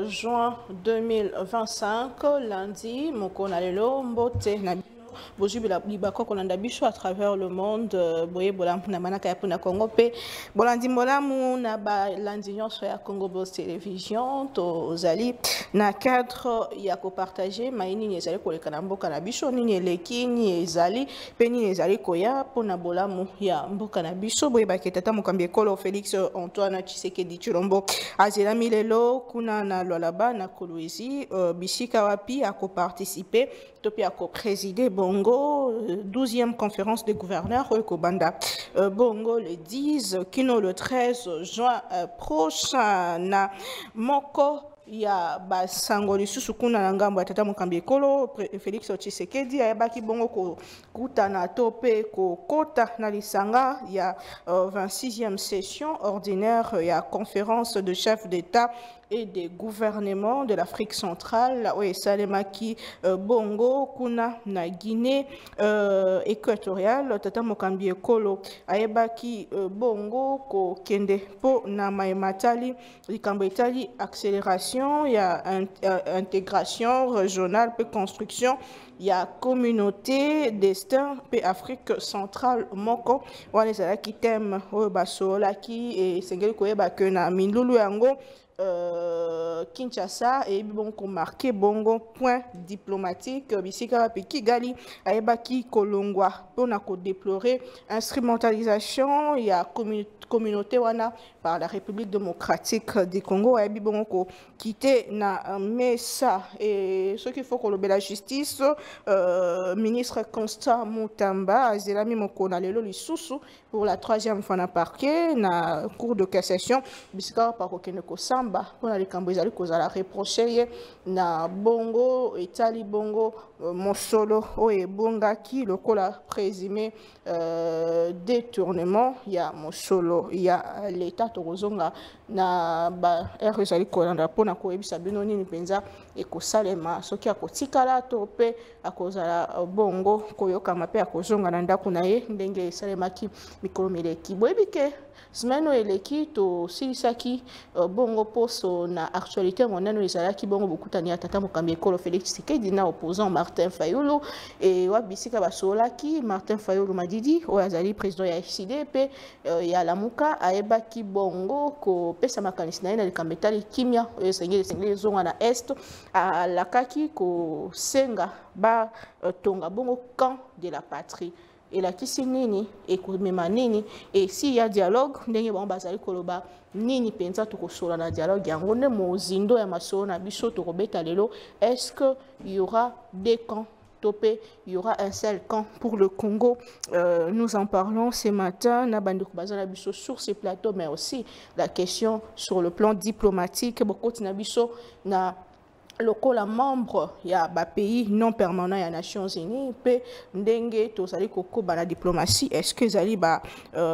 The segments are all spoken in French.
juin 2025, lundi, Mokonalelo, Mbote, Libako kolanda biso à travers le monde boye bolam na manaka ya pona Congo pe bolandi molamu na ba landi nyonso ya Congo Boss Télévision to zali na cadre ya ko partager maini ni ezali koleka na mboka na biso nini eleki ni ezali pe ni ezali koya pona bolamu ya mboka na biso boye baketata mokambi ekolo Félix Antoine Tshisekedi Tshilombo azela milelo kuna na Lualaba na Kolwezi bisika wapi a ko participer to pi a ko présider Bongo, 12e conférence des gouverneurs au Kobanda. Bongo le 10, Kino le 13 juin prochain, na Moko. Ya basango lisusu kuna na ngambo ya tata mokambi ekolo Félix Tshisekedi ayabaki bongo ko kutana tope ko kota na lisanga ya 26e session ordinaire ya conférence de chefs d'État et des gouvernements de l'Afrique centrale oui salemaki bongo kuna na Guinée équatoriale tata mokambi ekolo ayebaki bongo ko kende po na maimatali likambo etali accélération il y a intégration régionale et construction il y a communauté destin et Afrique centrale moko wana ezala ki thème oyo basola ki et sengeli koyeba ke na mindulu yango Kinshasa et bon marqué bongo point diplomatique bisika pe Kigali ayebaki kolongwa pona ko déplorer instrumentalisation il y a communauté wana par la République démocratique du Congo ayebi bongo ko quitter na mesa et ce qu'il faut que la justice ministre Constant Mutamba azelami mokona lelo lisusu pour la 3e fois na parquet na cour de cassation bisika pa ko kene ko samba pona likambo ezali kozala reprocher na bongo etali bongo mosolo oyo ebongaki lokola présumé détournement ya mosolo ya l'état tokozonga na ba ere ezali kolanda pona koyebisa bino nini penza ekosalema soki akotikala to pe akozala bongo koyokama pe akozonga na ndako na ye ndenge esalemaki mikolo mileki boyebi ke semaine eleki to silisaki bongo poso na actualité monene ezalaki bongo bokutani ya tata mokambi ekolo Félix Tshisekedi na opposant Martin Fayulu et wabisika basolaki Martin Fayulu Madidi oyo azali président ya FCD pe ya Lamuka ayebaki bongo ko pesa makanisi na ye na likambo etali kimia oyo esengeli ezonga na est alakaki kosenga ba tonga bongo camp de la patrie et la kisi nini ekomema nini et s'il y a dialogue ndenge bango bazali koloba nini penza tokosola na dialogue yango nde mozindo ya masolo na biso tokobeta lelo est-ce que il y aura des camps topé il y aura un seul camp pour le Congo nous en parlons ce matin na bande bazala biso sur ces plateaux mais aussi la question sur le plan diplomatique bokoti na biso na lokola membre ya ba pays non permanent ya Nations Unies pe ndenge tozali kokoba na diplomatie est-ce que ezali ba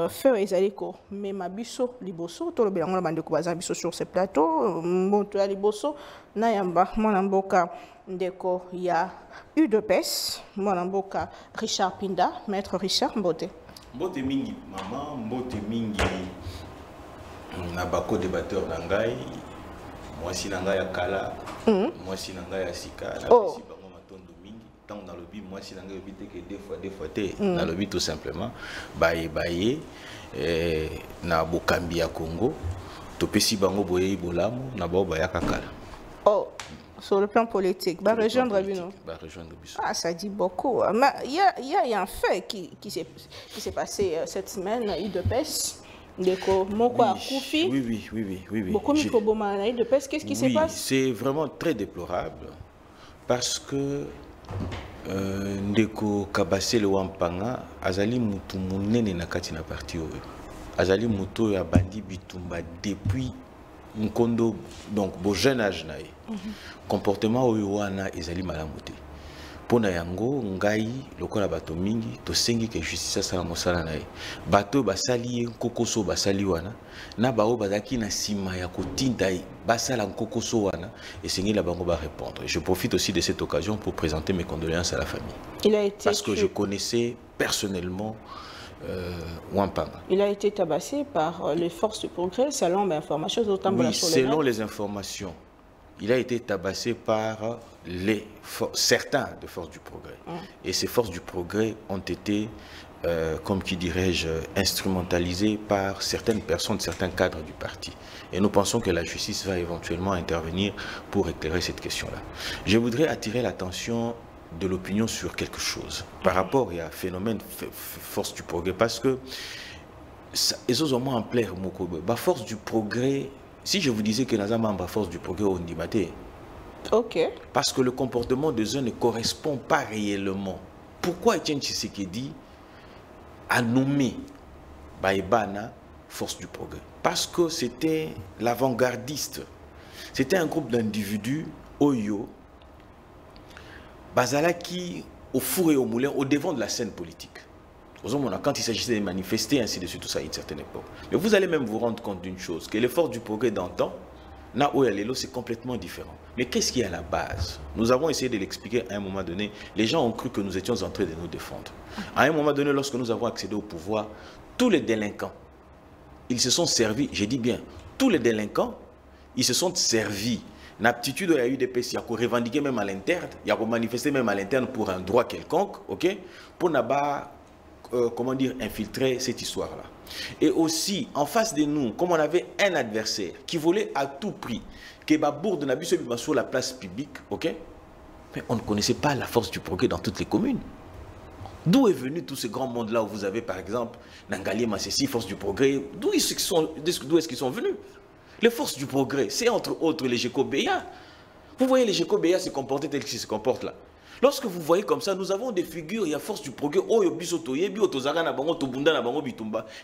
feu ezali ko mema biso liboso to lobelango na bande ko baza biso sur ce plateau moto ya liboso na yamba mwana mboka ndeko ya UDPS mwana mboka Richard Pinda maître Richard Mbote mingi maman mbote mingi na bako débatteur na ngai moi si nanga ya kala moi si nanga ya sika na pesi bango matondo mingi tant dans le but moi si nanga yobite que deux fois dans le but tout simplement baye na bokambi ya Congo to pesi bango boye bolamu na ba bayaka kala sur le plan politique ba rejoindre bino ah ça dit beaucoup mais il y a un fait qui s'est passé cette semaine à UDPS. Oui. Beaucoup de pêche. Qu'est-ce qui se passe? C'est vraiment très déplorable parce que Ndeko Kabase le Wampanga azali mutu munene na kati na parti oyo. Azali mutu ya bandi bitumba depuis Nkondo donc bo jeune âge na ye. Comportement oyo wana ezali malamu te. Pona yango ngai lokola bato mingi to sengi ke justice sala mosala na ye bato basali kokoso basali wana na bao bazaki na sima ya kotinda basala kokoso wana et sengi la bango ba répondre. Je profite aussi de cette occasion pour présenter mes condoléances à la famille. Il a été parce que je connaissais personnellement Wampanga. Il a été tabassé par les forces du progrès selon l'information oui, selon les informations il a été tabassé par certains de Forces du Progrès. Et ces Forces du Progrès ont été, comme qui dirais-je, instrumentalisées par certaines personnes, certains cadres du parti. Et nous pensons que la justice va éventuellement intervenir pour éclairer cette question-là. Je voudrais attirer l'attention de l'opinion sur quelque chose par rapport à un phénomène Force du Progrès, parce que ils ont moins en plaire Force du Progrès. Si je vous disais que nous avons une Force du Progrès au Ndibate, ok, parce que le comportement des uns ne correspond pas réellement. Pourquoi Etienne Tshisekedi a nommé Baïbana Force du Progrès? Parce que c'était l'avant-gardiste. C'était un groupe d'individus, Oyo, Bazalaki, au four et au moulin, au devant de la scène politique. Quand il s'agissait de manifester, ainsi de suite, tout ça à une certaine époque. Mais vous allez même vous rendre compte d'une chose, que les Forces du Progrès d'antan, c'est complètement différent. Mais qu'est-ce qui est à la base? Nous avons essayé de l'expliquer à un moment donné. Les gens ont cru que nous étions en train de nous défendre. À un moment donné, lorsque nous avons accédé au pouvoir, tous les délinquants, ils se sont servis, je dis bien, tous les délinquants, ils se sont servis. L'aptitude, il y a eu des PC, il y a revendiquer même à l'interne, il y a manifester même à l'interne pour un droit quelconque, ok? Pour n'avoir comment dire, infiltrer cette histoire-là. Et aussi, en face de nous, comme on avait un adversaire qui voulait à tout prix que Babourde n'a vu sur la place publique, ok? Mais on ne connaissait pas la Force du Progrès dans toutes les communes. D'où est venu tout ce grand monde-là où vous avez, par exemple, Nangali, Massessi, Force du Progrès? D'où est-ce qu'ils sont venus? Les Forces du Progrès, c'est entre autres les Géco-Béa. Vous voyez les Géco-Béa se comporter tel qu'ils se comportent là. Lorsque vous voyez comme ça, nous avons des figures, il y a Force du Progrès,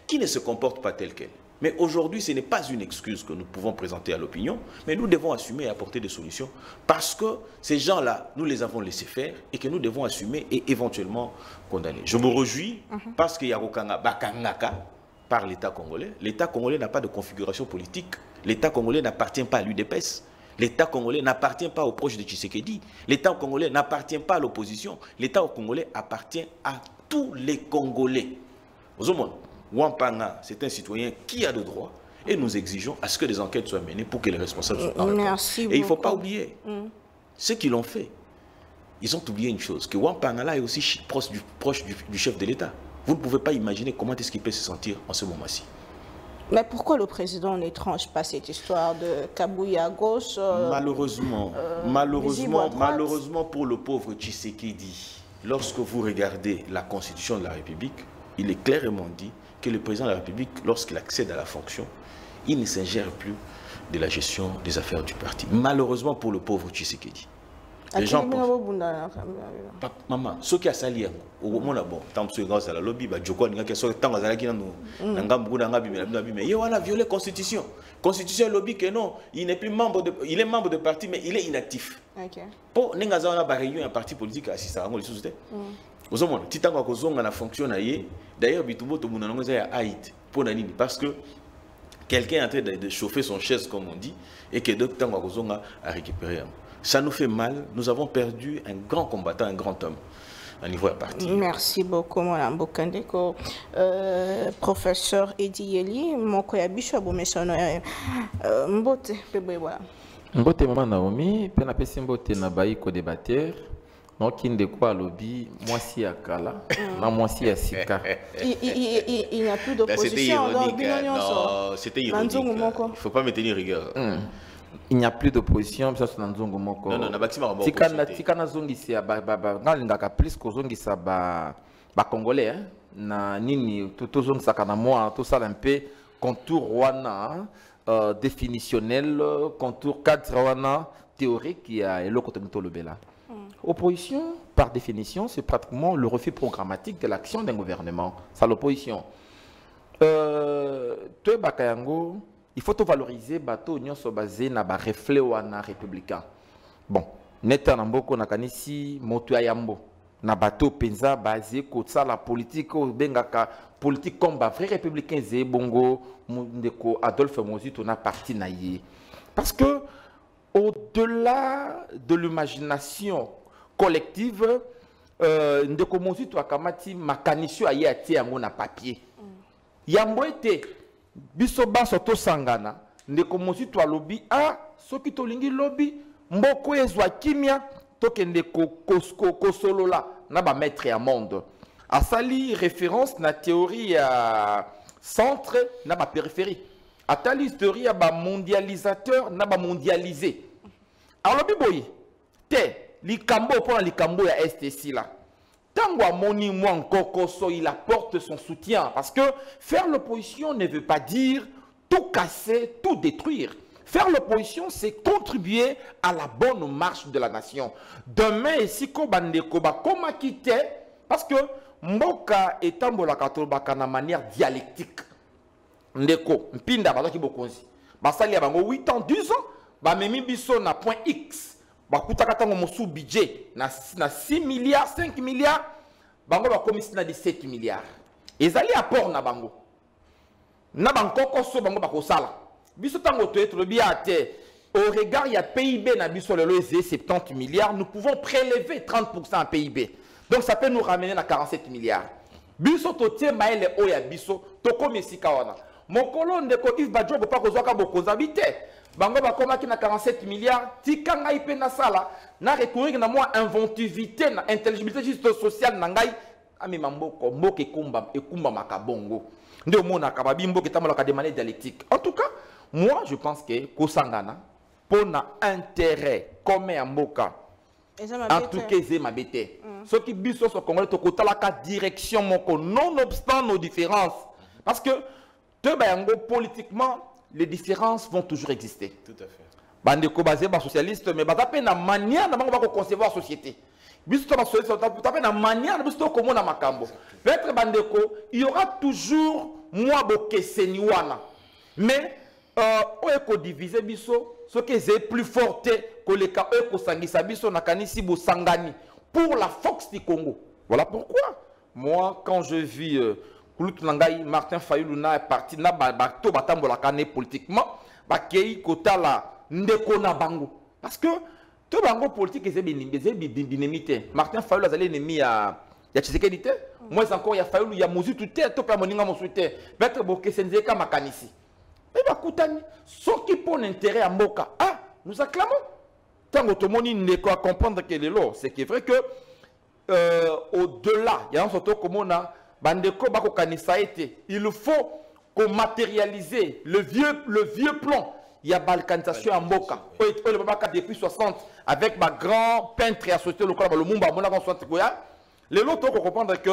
qui ne se comportent pas tel quel. Mais aujourd'hui, ce n'est pas une excuse que nous pouvons présenter à l'opinion, mais nous devons assumer et apporter des solutions, parce que ces gens-là, nous les avons laissés faire, et que nous devons assumer et éventuellement condamner. Je me réjouis, parce qu'il y a Rokanga Bakangaka par l'État congolais. L'État congolais n'a pas de configuration politique. L'État congolais n'appartient pas à l'UDPS. L'État congolais n'appartient pas aux proches de Tshisekedi. L'État congolais n'appartient pas à l'opposition. L'État congolais appartient à tous les Congolais. Wampanga, c'est un citoyen qui a de droits et nous exigeons à ce que des enquêtes soient menées pour que les responsables soient en réponse. Et il ne faut pas oublier ceux qui l'ont fait. Ils ont oublié une chose, que Wampanga là est aussi proche du chef de l'État. Vous ne pouvez pas imaginer comment est-ce qu'il peut se sentir en ce moment-ci. Mais pourquoi le président n'étrange pas cette histoire de Kabouya à gauche malheureusement pour le pauvre Tshisekedi, lorsque vous regardez la Constitution de la République, il est clairement dit que le président de la République, lorsqu'il accède à la fonction, il ne s'ingère plus de la gestion des affaires du parti. Malheureusement pour le pauvre Tshisekedi. Les gens pensent... Maman, ce qui a sali, au moment bon, tant que grâce à la lobby, Djoko n'a qu'à sortir tant à la qui n'a mais il a violé la Constitution. Constitution lobby que non, il n'est plus membre de, il est membre de parti, mais il est inactif. Pour n'engager un réunion un parti politique à Sissa, on les souscrit. Aux hommes, Titan a causé on a fonctionné. D'ailleurs, Bitumbo tout le monde a haït pour Nanini parce que quelqu'un est en train de chauffer son chaise comme on dit et que d'autres temps a récupéré. Ça nous fait mal. Nous avons perdu un grand combattant, un grand homme à niveau de parti. Merci beaucoup, Mme Bokandeko. Professeur Edi Yeli, Moko Yabisho Abomesono Mbote, Pebwewa. Mbote Maman Naomi, Penapesi Mbote Nabaï co-débatteur. Donc, il de quoi lobby, moi si à Kala, moi si à Sika. Il n'y a plus d'opposition. C'était ironique. Non, c'était ironique. Il ne faut pas me tenir rigueur. Il n'y a plus d'opposition, ça c'est dans Zongo Moko. Non, non, Tika Zongi c'est plus que Zongi ça ba Congolais. Na nini tout Zongi ça kana moi tout ça un peu contour wana définitionnel, contour cadre wana théorique qui a le côté de l'obéla. Opposition, par définition, c'est pratiquement le refus programmatique de l'action d'un gouvernement. C'est l'opposition. Bakayango, il faut tout valoriser, bateau union soit basé na ba reflet wana républicain. Bon, neta namboko nakanisi moto yambo na bateau penza basé kotsa la politique bengaka politique comme ba vrai républicain zé bongo ndeko Adolphe Mozito na parti na yé. Parce que au-delà de l'imagination collective, ndeko Mozito akamati makanisio aye atie yango na papier. Yambo ete biso baso to sangana ndeko Mozito alobi a soki tolingi lobby mboko ezwa kimia tokende kosolola na ba maître ya monde asali référence na théorie ya centre na ba périphérie atali théorie ya ba mondialisateur na ba mondialisé alors lobby boy te likambo pour likambo ya STC là tango amoni moi nkokoso il apporte son soutien parce que faire l'opposition ne veut pas dire tout casser, tout détruire. Faire l'opposition, c'est contribuer à la bonne marche de la nation. Demain, si Kobandeko comme quitter, parce que Mboka est en de manière dialectique. Ndeko, Mpinda, Badoki Bokonzi. Basali Abango 8 ans, 10 ans, Bamemi Bisso na point X. Bakutakatango Mosu budget na 6 milliards, 5 milliards. Bango Bakomisi na 17 milliards. Ezali apport na Bango. Na bankoko so bango bakosala biso tango toyeto le biate au regard il y a PIB na biso le 70 milliards nous pouvons prélever 30% à PIB donc ça peut nous ramener à 47 milliards biso totie maele oya biso to komesika wana mokolo ndeko Yves Badjogo pa kozwaka bokonzabite bango bakomaki na 47 milliards tika ngai pe na sala na recourir na moi inventivité na intelligibilité juste sociale na ngai ami mamboko mboke ekumba makabongo. En tout cas, moi je pense que Kosangana, pour un intérêt commun à Mboka, en tout cas, c'est ma bête. Ce qui biso au Congolais, la direction, nonobstant nos différences. Parce que, politiquement, les différences vont toujours exister. Tout à fait. Bandeko basé par socialiste, mais bah taper la manière de concevoir la société. Biso ba socialiste, taper la manière de biso comment na makambo. Peut-être bandeko, il y aura toujours moi boke seniwana. Mais on est divisé biso, ce qui est plus fort que les cas eko sangisa biso na kanisi bo sangani pour la Fox du Congo. Voilà pourquoi moi quand je vis Martin Fayulu na parti na bato batambola kané politiquement, ba kei kota la ndeko na bango parce que tout bango politique est dynamité. Martin Fayulu a ennemi à Tshisekedi te. Moi encore il y a Fayulu il y a Mozu tout te to pa moninga mo souté. Peut-être boke senzeka makanisi. Et ba kutani ce qui pose intérêt à Mboka. Ah, nous acclamons. Tant que moni ndeko à comprendre que c'est que vrai que au-delà, il y a un surtout comme on a bandeko bako kanisa été. Il faut qu'on matérialise le vieux plan. Il y a balkanisation à Mboka. Depuis 60, avec ma grand peintre et associé local, le Mumba, les autres ont comprendre que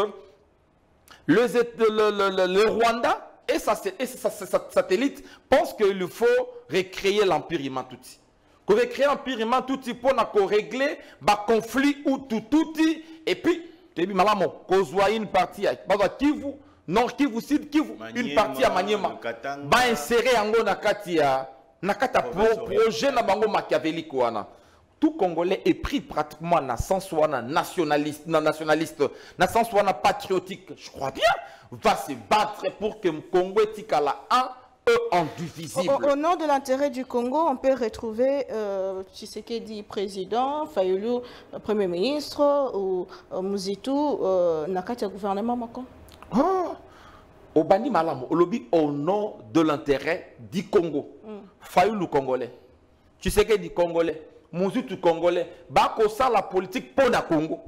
le Rwanda et sa satellite pensent qu'il faut recréer l'Empire Imantouti. Pour recréer l'Empire Imantouti, pour régler le conflit ou tout, et puis, une partie à Kivu, Nord Kivu, Sud Kivu, une partie à Maniema, va insérer en Katia. Nakata projet na bango machiavélique wana. Tout Congolais est pris pratiquement na sens wana nationaliste, na sens wana patriotique. Je crois bien va se battre pour que le Congo tikala indivisible. Au nom de l'intérêt du Congo, on peut retrouver Tshisekedi président, Fayulu premier ministre ou Muzitu nakati gouvernement mako. Au bandi malamu, au lobby au nom de l'intérêt du Congo. Fayulu Congolais. Tshisekedi Congolais. Mobutu Congolais. Bako ça la politique pour le Congo.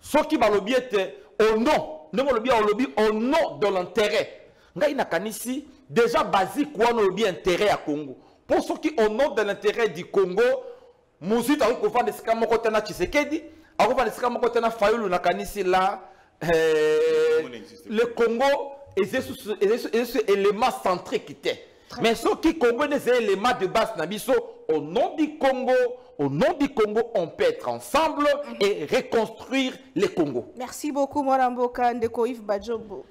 Ce qui va lobby était au nom. Nous lobby au nom de l'intérêt. Ngai nakanisi déjà basique quoi nous lobby intérêt à Congo. Pour ceux qui au nom de l'intérêt du Congo, Mobutu a recouvert des scams côté na Tshisekedi, a recouvert des scams côté na Fayulu nakanisi là le Congo et ce élément centré qui était. Mais ceux qui Congo des éléments de base nabiso au nom du Congo, on peut être ensemble et reconstruire le Congo. Merci beaucoup Mwaramboka ndeko Yves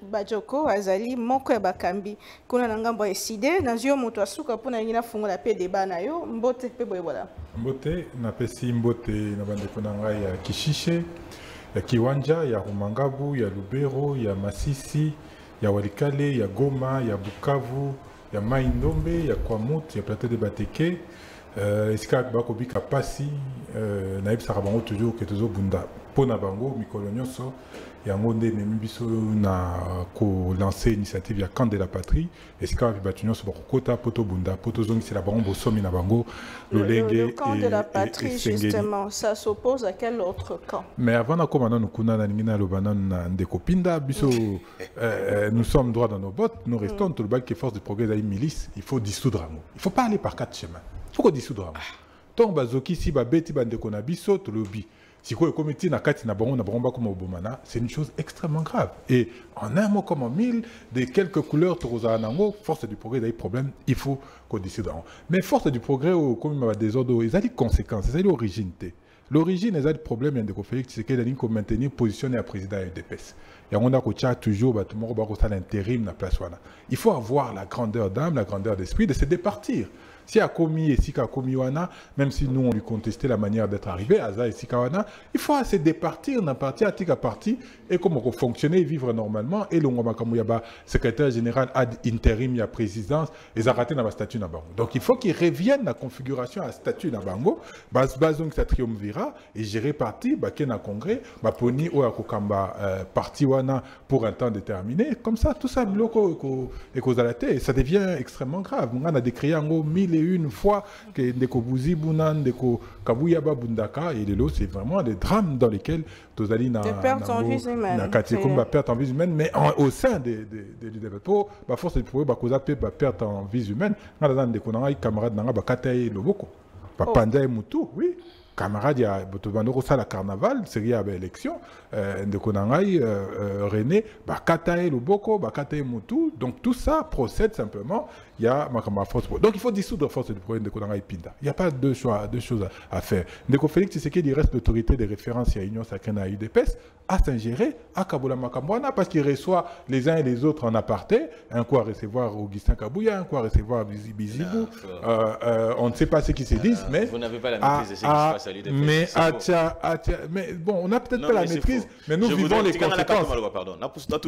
Badjoko azali moko ya bakambi kuna na ngambo eside nazio moto asuka pona ngina fungola pe débat na yo mbote pe boyebola. Mbote na pesi mbote na bandeko na ngai ya Kishishe, ya Kiwanja, ya Rumangabu, ya Lubero, ya Masisi, ya Walikale, ya Goma, ya Bukavu, ya Maindombe, ya Kwamut, ya Plateau de Bateke, esika bakobika pasi na ebisaka bango toujours que tozo bunda. pona bango mikolo nyonso yango nde memi biso na ko lancer initiative ya camp de la patrie esika batu nyonso bakokota poto bunda poto zongisela bango bosomi na bango le camp de la patrie justement ça s'oppose à quel autre camp? Mais avant na koma nanu kuna na ningina lo banane na ndeko pinda biso nous sommes droits dans nos bottes, nous restons tout le bac qui force de progrès à une milice, il faut dissoudre Rango. Il faut pas aller par quatre chemins. Il faut qu'on dissoudre Rango. Donc bazoki si babeti bandeko na biso to lobi. Si quoi comité na kati na bango comme obomana, c'est une chose extrêmement grave. Et en un mot comme en mille, de quelques couleurs Torozanango, force du progrès a des problèmes, il faut qu'on décide. Mais force du progrès au comme des ordres, ils ont des conséquences, ils ont des origines. L'origine des problèmes de Félix Tshisekedi c'est qu'il maintenir positionné à président UDPS. Et on a toujours l'intérim na place wana. Il faut avoir la grandeur d'âme, la grandeur d'esprit de se départir. Si a commis et si a commis wana, même si nous on lui contestait la manière d'être arrivé, Aza et Sikawana, il faut se départir d'un parti à tika parti et comment fonctionner et vivre normalement. Et le Ngomakamouyaba, secrétaire général ad intérim, il y a présidence, et Zaraté n'a pas statut na bango. Donc il faut qu'il revienne la configuration à statut na bango, bazong sa triumvirat et gérer parti, baké na congrès, baponi ou akokamba parti wana pour un temps déterminé. Comme ça, tout ça bloko et et ça devient extrêmement grave. On a décrit en gros 1001 fois que Ndeko Bouzi Bounan, Ndeko Kabuyaba Bundaka et Lelo, c'est vraiment des drames dans lesquels Tozali na perte en vie humaine. Perte en vie humaine, mais au sein des pour la force de pouvoir bakoza pe perte en vie humaine. On a des camarades nanga bakataye loboko. Panda et Moutou, oui. Camarade, il y a la carnaval, c'est il y a élection, de Konangai, René, Bakatae Loboko, Bakatae Moutou, donc tout ça procède simplement, il y a ma force. Donc il faut dissoudre la force du problème de Konangai Pinda. Il n'y a pas deux choses à faire. Ndeko Félix Tshisekedi reste l'autorité de référence à l'Union sacrée à UDPS, à s'ingérer, à Kabola Makambouana, parce qu'il reçoit les uns et les autres en aparté, un coup à recevoir Augustin Kabouya, un coup à recevoir Bizibou, on ne sait pas ce qu'ils se disent, mais... Vous n'avez pas la maîtrise de ce qui se passe. Mais bon, on n'a peut-être pas la maîtrise, mais nous vivons les conséquences.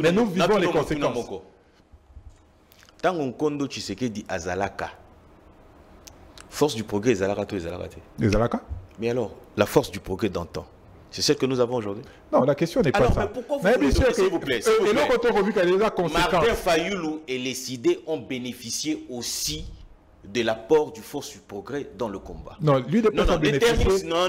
Mais nous vivons les conséquences. Tant qu'on kondo Tshisekedi azalaka, force du progrès ezalaka to ezalaka. Ezalaka? Mais alors, la force du progrès d'antan, c'est celle que nous avons aujourd'hui? Non, la question n'est pas ça. Mais pourquoi vous voulez donc, s'il vous plaît, Martin Fayoulou et les CID ont bénéficié aussi de l'apport du force du progrès dans le combat. Non, lui de personnes bénéficié. Non.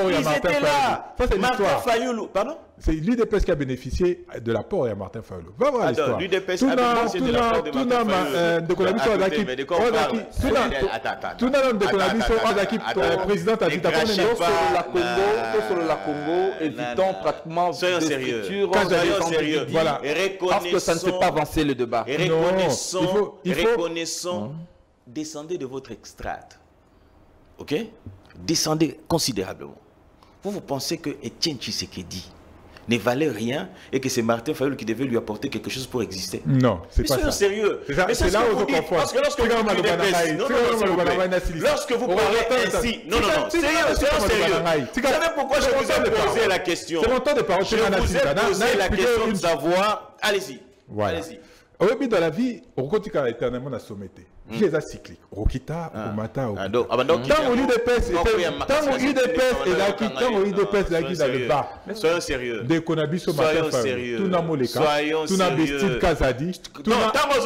Ils étaient là. Ça c'est l'histoire. Martin Fayoulou, pardon? C'est l'UDPS qui a bénéficié de l'apport à Martin Fayoulou. Va voir l'histoire. L'UDPS a bénéficié de l'apport de Martin Fayoulou. Président a dit sur la Congo, évitant pratiquement soyons sérieux. Voilà. Parce que ça ne fait pas avancer le débat. Reconnaissons, descendez de votre extrade. Ok? Descendez considérablement. Vous pensez que Etienne Tshisekedi ne valait rien et que c'est Martin Fayoulou qui devait lui apporter quelque chose pour exister? Non, c'est pas ça. Sérieux. C'est là où on confond. Parce que lorsque vous parlez ainsi, non, sérieux. Vous savez pourquoi je vous ai posé la question? C'est mon temps de parole. Je vous ai posé la question de savoir. Allez-y. Allez-y. Au dans la vie, on continue éternellement à sommeter. Vie est cyclique. Rokita, Omata, tant où l'UDPS est là qui dans le bas. Soyons sérieux. Dès qu'on a vu ce matin, tout n'a moleka, tout n'a bestit Kazadi. Non, tant qu'on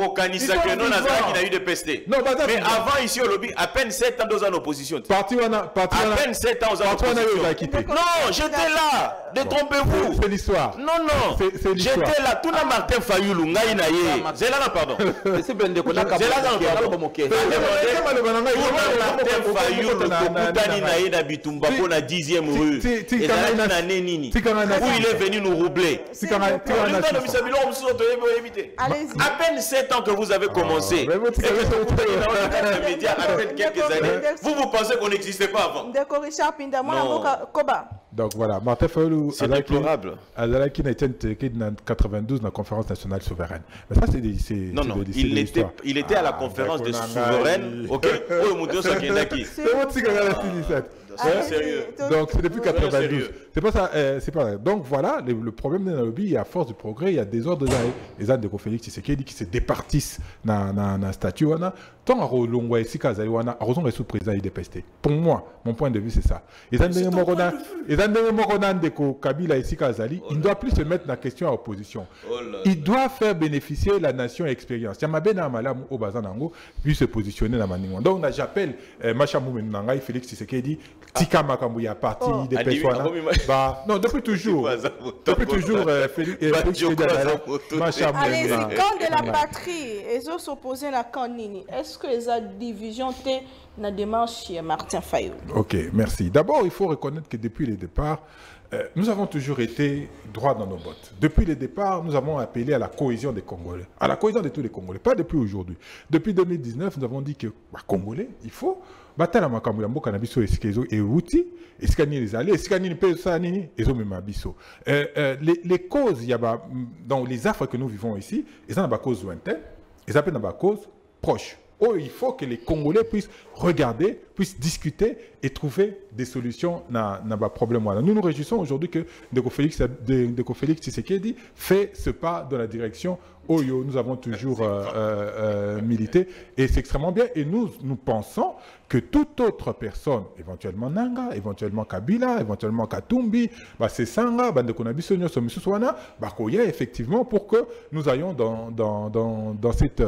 a organisé que non, n'a eu de peste. Mais avant ici au lobby, à peine 7 ans dans l'opposition. À peine 7 ans aux opposition. Non, j'étais là. Détrompez-vous. C'est l'histoire. Non. J'étais là. Tout n'a Martin Fayoulou. C'est là, pardon. C'est bien de la 10e rue. Où il est venu nous roubler. À peine 7 ans que vous avez commencé. Vous pensez qu'on n'existait pas avant? Donc voilà, Martin Fayoulou, c'est déplorable. Azalaki n'a été en 92 dans la conférence nationale souveraine. Mais ça, c'est non, il était à la conférence des souveraines. Ok. Soyons sérieux. Donc c'est depuis Soyons 92. sérieux. C'est pas ça. C'est pas ça. Donc voilà, le problème de Nairobi, il y a force du progrès, il y a des ordres les gens de Félix Tshisekedi qui se départissent dans le statut. Tant à Rolongwa ici, Kazaïwana, à Rozon et sous-président IDPST. Pour moi, mon point de vue, c'est ça. Et dans le Kabila ici, Kazali, il ne doit plus se mettre dans la question à opposition. Il doit faire bénéficier la nation expérience. Yamabena Amalam au Bazanango, puis se positionner dans Maningwa. Donc j'appelle Machamou Menangai, Félix Tshisekedi, Tika Makambuya parti des personnes. Non, depuis toujours. Depuis toujours, Félix Tshisekedi. Allez-y, quand de la patrie, ils ont s'opposé à quand Nini. Est-ce que les divisions étaient dans la démarche chez Martin Fayou? Ok, merci. D'abord, il faut reconnaître que depuis le départ, nous avons toujours été droits dans nos bottes. Depuis le départ, nous avons appelé à la cohésion des Congolais, à la cohésion de tous les Congolais, pas depuis aujourd'hui. Depuis 2019, nous avons dit que Congolais, il faut battre makambo ya mboka na biso esikezo et outi esikani les alliés esikani ni pesa nini ezo mema biso les causes il y a dans les affres que nous vivons ici ils ont ba cause lointaine ils appellent ba cause proche. Oh, il faut que les Congolais puissent regarder, puissent discuter et trouver des solutions dans le problème. Nous nous réjouissons aujourd'hui que Ndeko Félix Tshisekedi fait ce pas dans la direction où nous avons toujours milité. Et c'est extrêmement bien. Et nous pensons que toute autre personne, éventuellement Nanga, éventuellement Kabila, éventuellement Katumbi, c'est Sanga, effectivement pour que nous ayons dans cette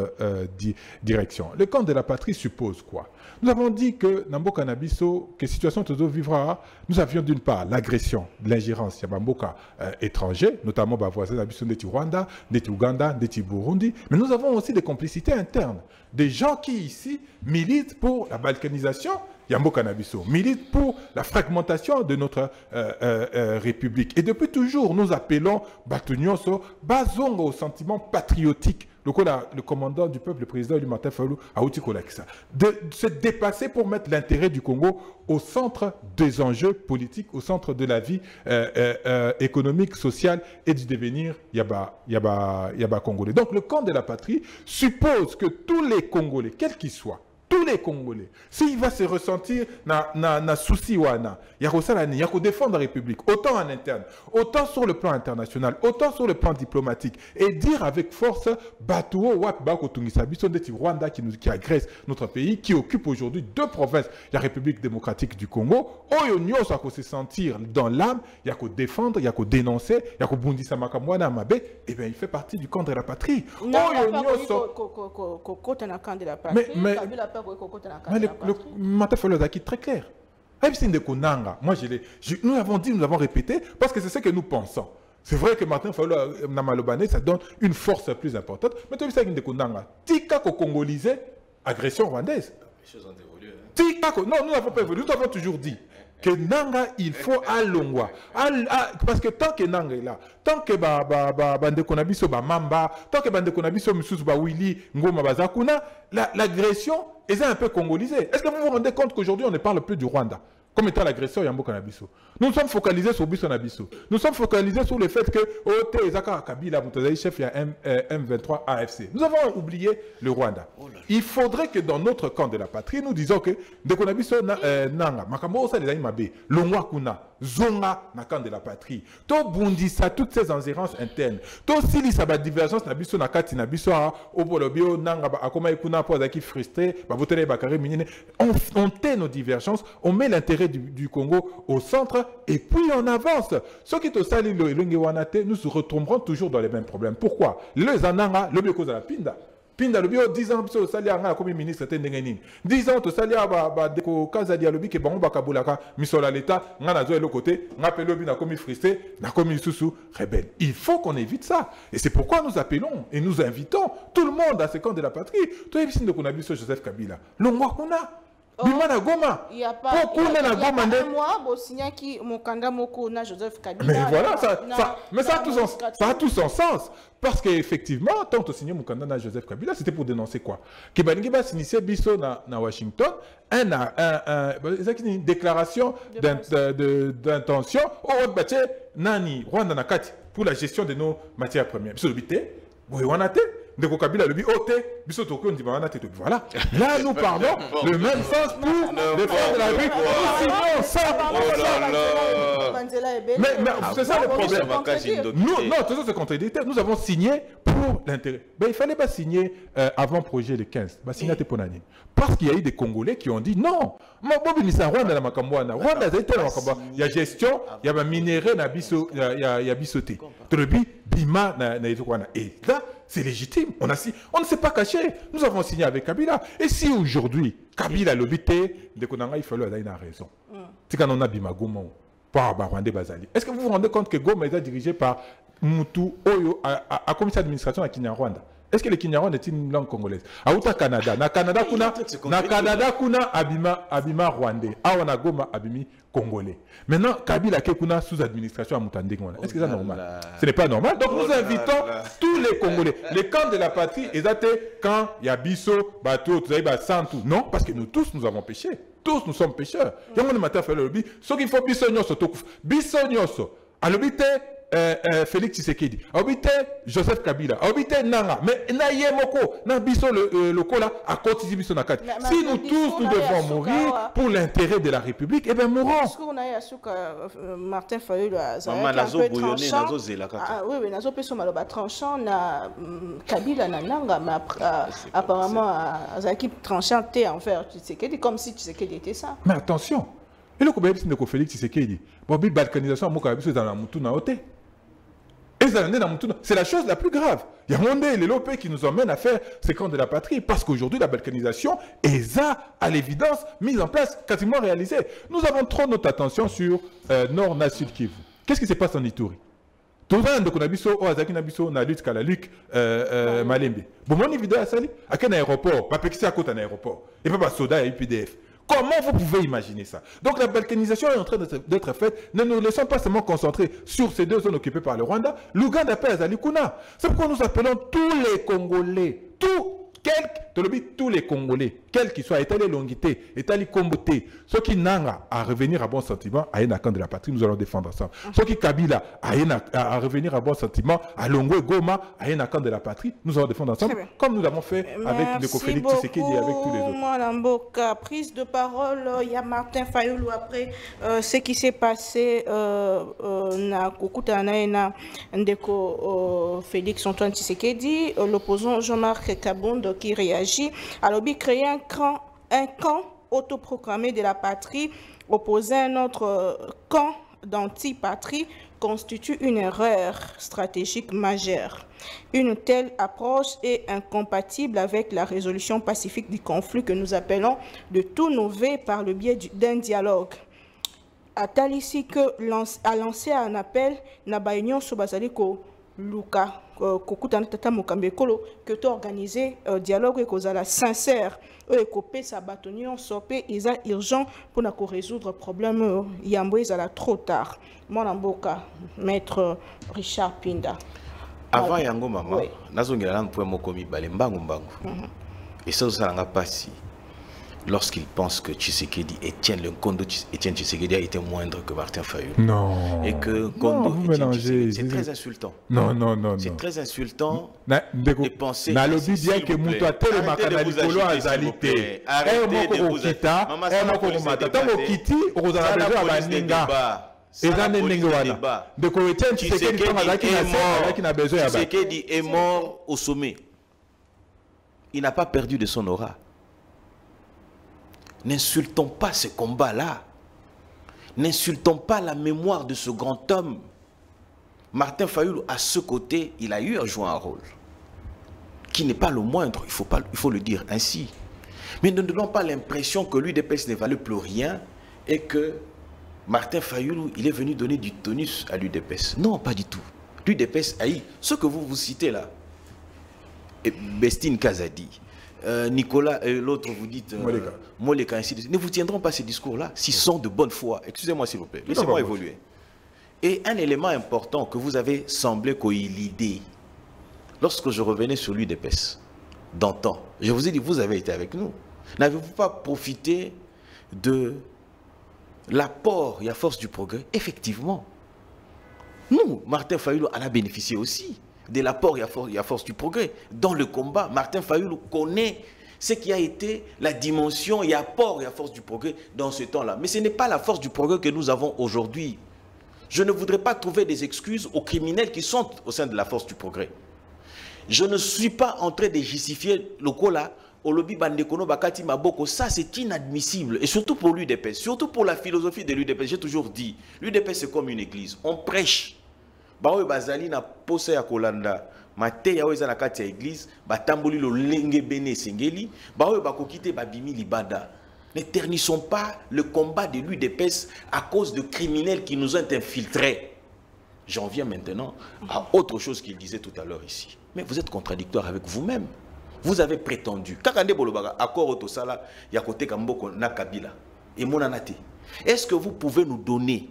direction. Le camp de la patrie suppose quoi? Nous avons dit que Namboka Nabiso, que situation Todo vivra, nous avions d'une part l'agression, l'ingérence, il y a Mboka étranger, notamment voisins Nabiso de Rwanda, de Ouganda, de Burundi, mais nous avons aussi des complicités internes, des gens qui ici militent pour la balkanisation, Yamboka Nabiso, militent pour la fragmentation de notre République. Et depuis toujours, nous appelons Batunyoso, Bazongo au sentiment patriotique. Le commandant du peuple, le président du Martin Fayulu, a outil ça. De se dépasser pour mettre l'intérêt du Congo au centre des enjeux politiques, au centre de la vie économique, sociale et du devenir Yaba Congolais. Donc le camp de la patrie suppose que tous les Congolais, quels qu'ils soient, tous les Congolais, s'il va se ressentir na souci wana, il y a défendre la République, autant en interne, autant sur le plan international, autant sur le plan diplomatique, et dire avec force, Batuo Wap Bako Tungisabiso de Rwanda qui agresse notre pays, qui occupe aujourd'hui 2 provinces, la République démocratique du Congo, Oyo Nyos a se sentir dans l'âme, il y a qu'à défendre, il y a qu'à dénoncer, il y a qu'à bundisa makamwana amabe, et bien il fait partie du camp de la patrie. Oyo Nyos mais le Matafalo Zaki très clair. Moi, nous avons dit, nous avons répété, parce que c'est ce que nous pensons. C'est vrai que Martin Fayulu Namalobane, ça donne une force plus importante. Mais tu as vu ça, Tika ko congolisé, agression rwandaise. Les choses ont évolué. Tika ko, non, nous n'avons pas évolué, nous avons toujours dit que Nanga, il faut Alongwa. Parce que tant que Nanga est là, tant que Bande Konabiso Mamba, tant que Bande Konabiso Moussous Willy Ngoma Bazakuna, l'agression est un peu congolisée. Est-ce que vous vous rendez compte qu'aujourd'hui on ne parle plus du Rwanda comme étant l'agresseur Yamboka Nabiso? Nous sommes focalisés sur Biso Nabiso. Nous sommes focalisés sur le fait que Ote Ezaka Kabila Moutazaï, chef, il y a M23 AFC. Nous avons oublié le Rwanda. Il faudrait que dans notre camp de la patrie, nous disons que Ndeko Nabiso Nanga, Makambo Osa les Aïmabé, Longwa Kuna, Zonga, na camp de la patrie. To Bundisa, toutes ces ingérences internes. To Sili Saba divergence Nabiso Nakati Nabiso, Obolobio, Nanga, Akoma Kuna, Pozaki frustré, Babotele Bakare Minine. On tait nos divergences, on met l'intérêt du Congo au centre. Et puis on avance. Ceux qui te salient le Wanate, nous nous retomberons toujours dans les mêmes problèmes. Pourquoi? Le Zananga, le cause de la Pinda. Pinda le bio 10 ans au salia comme ministre était n'engeni. 10 ans au salia deko kaza dialogue ke bango bakabulaka misola l'état ngana zo le côté ngapelo bi na komi frustré na komi susu rebelle. Il faut qu'on évite ça. Et c'est pourquoi nous appelons et nous invitons tout le monde à ce camp de la patrie. Toi ici de konabi Joseph Kabila. Le moi qu'on a Bimana Goma. Il n'y a pas un mois, Bosnia qui Mokanda Moko na Joseph Kabila. Mais voilà, ça a tout son sens. Parce qu'effectivement, tant que signé Mokanda na Joseph Kabila, c'était pour dénoncer quoi? Kibangiba s'initier Bisso na Washington, une déclaration d'intention au Bache Nani, Rwanda Nakati, pour la gestion de nos matières premières. Bisso Bité, Boywanate. Ndeko Kabila le biote, biso toko ndi bana teto. Voilà. Là nous parlons le même sens pour défendre la vie. ça. Mais c'est ça le problème. Non, tout ça c'est contradictoire. Nous avons signé pour l'intérêt. Ben, il ne fallait pas signer avant projet le 15. Ben, signer pour l'année. Parce qu'il y a eu des Congolais qui ont dit non. Il y a gestion, il y a minéré, il y a bisoté. Et là, c'est légitime. On ne s'est pas caché. Nous avons signé avec Kabila. Et si aujourd'hui, Kabila l'obité, il fallait avoir raison. C'est quand on a Bimagoma. Est-ce que vous vous rendez compte que Goma est dirigé par Moutou Oyo à commissaire d'administration à Kinyarwanda? Est-ce que le Kinyarwanda est une langue congolaise? À Canada, na Canada kuna abima rwandais, awana Goma abimi congolais. Maintenant Kabila kuna sous administration à Moutandengona. Est-ce que c'est normal? Ce n'est pas normal. Donc nous invitons tous les Congolais. Les camps de la patrie, ils étaient quand il y a Bisso, Bateau, Santou. Non, parce que nous tous nous avons péché. Tous nous sommes pécheurs. Il y a un matin fait le lobby. Ce qu'il faut Bisso Nyoso, Bisso Nyoso. À l'obité Félix Tshisekedi, habité Joseph Kabila, habité Nanga, mais Nayemoko, Nabiso le cola à côté de Nakat. Si nous tous nous devons mourir pour l'intérêt de la République, eh bien mourons. Est-ce qu'on a Martin Fayulu un peu tranchant? Oui, mais Nazo Peso Maloba tranchant na Kabila na Nanga, mais apparemment Zaki tranchant envers Tshisekedi comme si Tshisekedi était ça. Mais attention, et le Kobaye c'est Félix Tshisekedi. Bon, balkanisation à Mokabiso dans la Moutou na Ote. C'est la chose la plus grave. Il y a un monde, les lopés qui nous emmènent à faire ces camps de la patrie parce qu'aujourd'hui, la balkanisation est à l'évidence mise en place, quasiment réalisée. Nous avons trop notre attention sur Nord, Nord, Sud, Kivu. Qu'est-ce qui se passe en Ituri? Tout le monde a lutte qu'à la lutte Malembe. Bon, mon vidéo à Sali, à quel aéroport? Pas à côté d'un aéroport. Et pas Soda et UPDF. Comment vous pouvez imaginer ça? Donc la balkanisation est en train d'être faite. Ne nous laissons pas seulement concentrer sur ces deux zones occupées par le Rwanda. L'Ouganda appelle Azalikuna. C'est pourquoi nous appelons tous les Congolais, tous les Congolais, quels qu'ils soient, étalés longité, étalés comboté, ceux qui n'ont à revenir à bon sentiment, à un camp de la patrie, nous allons défendre ça. Ceux qui Kabila à revenir à bon sentiment, à Longo et Goma, à un camp de la patrie, nous allons défendre ensemble, comme nous l'avons fait avec le Félix Tshisekedi et avec tous les autres. Mboka, prise de parole, il y a Martin Fayulu après ce qui s'est passé na Kukutana Ndeko Félix Antoine Tshisekedi, l'opposant Jean-Marc Kabondo qui réagit. Alors, il crée un camp autoproclamé de la patrie opposé à un autre camp d'anti-patrie constitue une erreur stratégique majeure. Une telle approche est incompatible avec la résolution pacifique du conflit que nous appelons de tout nouveau par le biais d'un dialogue. A-t-elle ici a lancé un appel na Union Sobazaliko Luka Kokutana Tata Mokambekolo que tu organisé dialogue et la sincère et copé sa bâtonnion sopé ils sont urgent pour na résoudre problème yambo ils la trop tard mon amboka maître Richard Pinda avant yango mama nazongela na point mokomi bale mbangu et ça ça n'a pas si lorsqu'il pense que Tshisekedi Etienne Tshisekedi a été moindre que Martin Fayulu. Non. Et que Kondo c'est très insultant. Non. C'est très insultant de penser. Arrêtez de vous Tshisekedi est mort au sommet. Il n'a pas perdu de son aura. N'insultons pas ce combat-là. N'insultons pas la mémoire de ce grand homme. Martin Fayulu, à ce côté, il a eu à jouer un rôle qui n'est pas le moindre, il faut le dire ainsi. Mais ne donnons pas l'impression que l'UDPS ne valait plus rien et que Martin Fayulu, il est venu donner du tonus à l'UDPS. Non, pas du tout. L'UDPS a eu ce que vous citez là. Et Bestine Kazadi. Nicolas et l'autre vous dites Moleka, ainsi de suite. Ne vous tiendront pas ces discours-là s'ils sont de bonne foi. Excusez-moi s'il vous plaît, laissez-moi évoluer. Et un élément important que vous avez semblé coïlider lorsque je revenais sur l'UDPS d'antan, je vous ai dit, vous avez été avec nous. N'avez-vous pas profité de l'apport et à force du progrès? Effectivement. Nous, Martin Fayulu en a bénéficié aussi de l'apport et à force du progrès. Dans le combat, Martin Fayulu connaît ce qui a été la dimension et apport et la force du progrès dans ce temps-là. Mais ce n'est pas la force du progrès que nous avons aujourd'hui. Je ne voudrais pas trouver des excuses aux criminels qui sont au sein de la force du progrès. Je ne suis pas en train de justifier le Kola, au lobby Bandekono, Bakati Maboko. Ça, c'est inadmissible. Et surtout pour l'UDPS, surtout pour la philosophie de l'UDPS. J'ai toujours dit, l'UDPS c'est comme une église. On prêche. Baoue Bazali na posé à Kolanda. Mate ya weza na kati ya église. Batamboli lo lenge bene sengeli. Baoue bakokite babimi libada. Ne ternissons pas le combat de l'UDPS à cause de criminels qui nous ont infiltrés. J'en viens maintenant à autre chose qu'il disait tout à l'heure ici. Mais vous êtes contradictoire avec vous-même. Vous avez prétendu. Kakande Bolobaga, accord Otosala, Yakote Kamboko na Kabila. Et Monanate. Est-ce que vous pouvez nous donner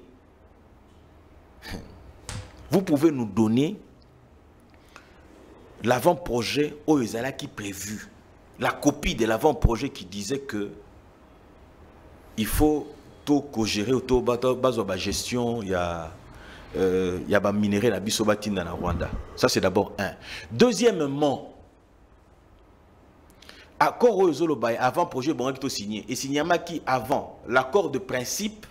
l'avant-projet au Ezala qui prévu, la copie de l'avant-projet qui disait que il faut tout co-gérer, tout bazoba gestion, il y a minerai na bisobatina na Rwanda. Ça c'est d'abord un. Deuxièmement, accord au Zolobay avant projet bon to signé et signamaki avant l'accord de principe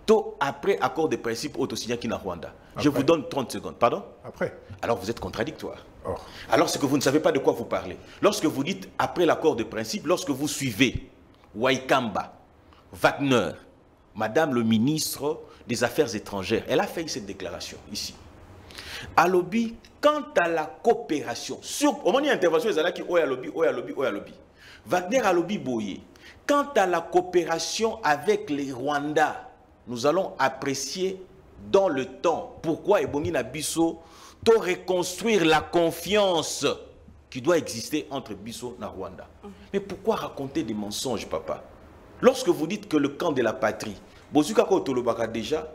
tout après accord de principe auto-signé qui na Rwanda. Après. Je vous donne 30 secondes. Pardon? Après. Alors vous êtes contradictoire. Oh. Alors c'est que vous ne savez pas de quoi vous parlez. Lorsque vous dites après l'accord de principe, lorsque vous suivez Waikamba, Wagner, Madame le ministre des Affaires étrangères, elle a fait cette déclaration ici. À lobby, quant à la coopération, au moment où il y a intervention, il y a qui lobby. Wagner a lobby boyé. Quant à la coopération avec les Rwandais, nous allons apprécier dans le temps pourquoi Ebongi Nabiso to reconstruire la confiance qui doit exister entre Biso et Rwanda. Mais pourquoi raconter des mensonges, papa? Lorsque vous dites que le camp de la patrie, déjà,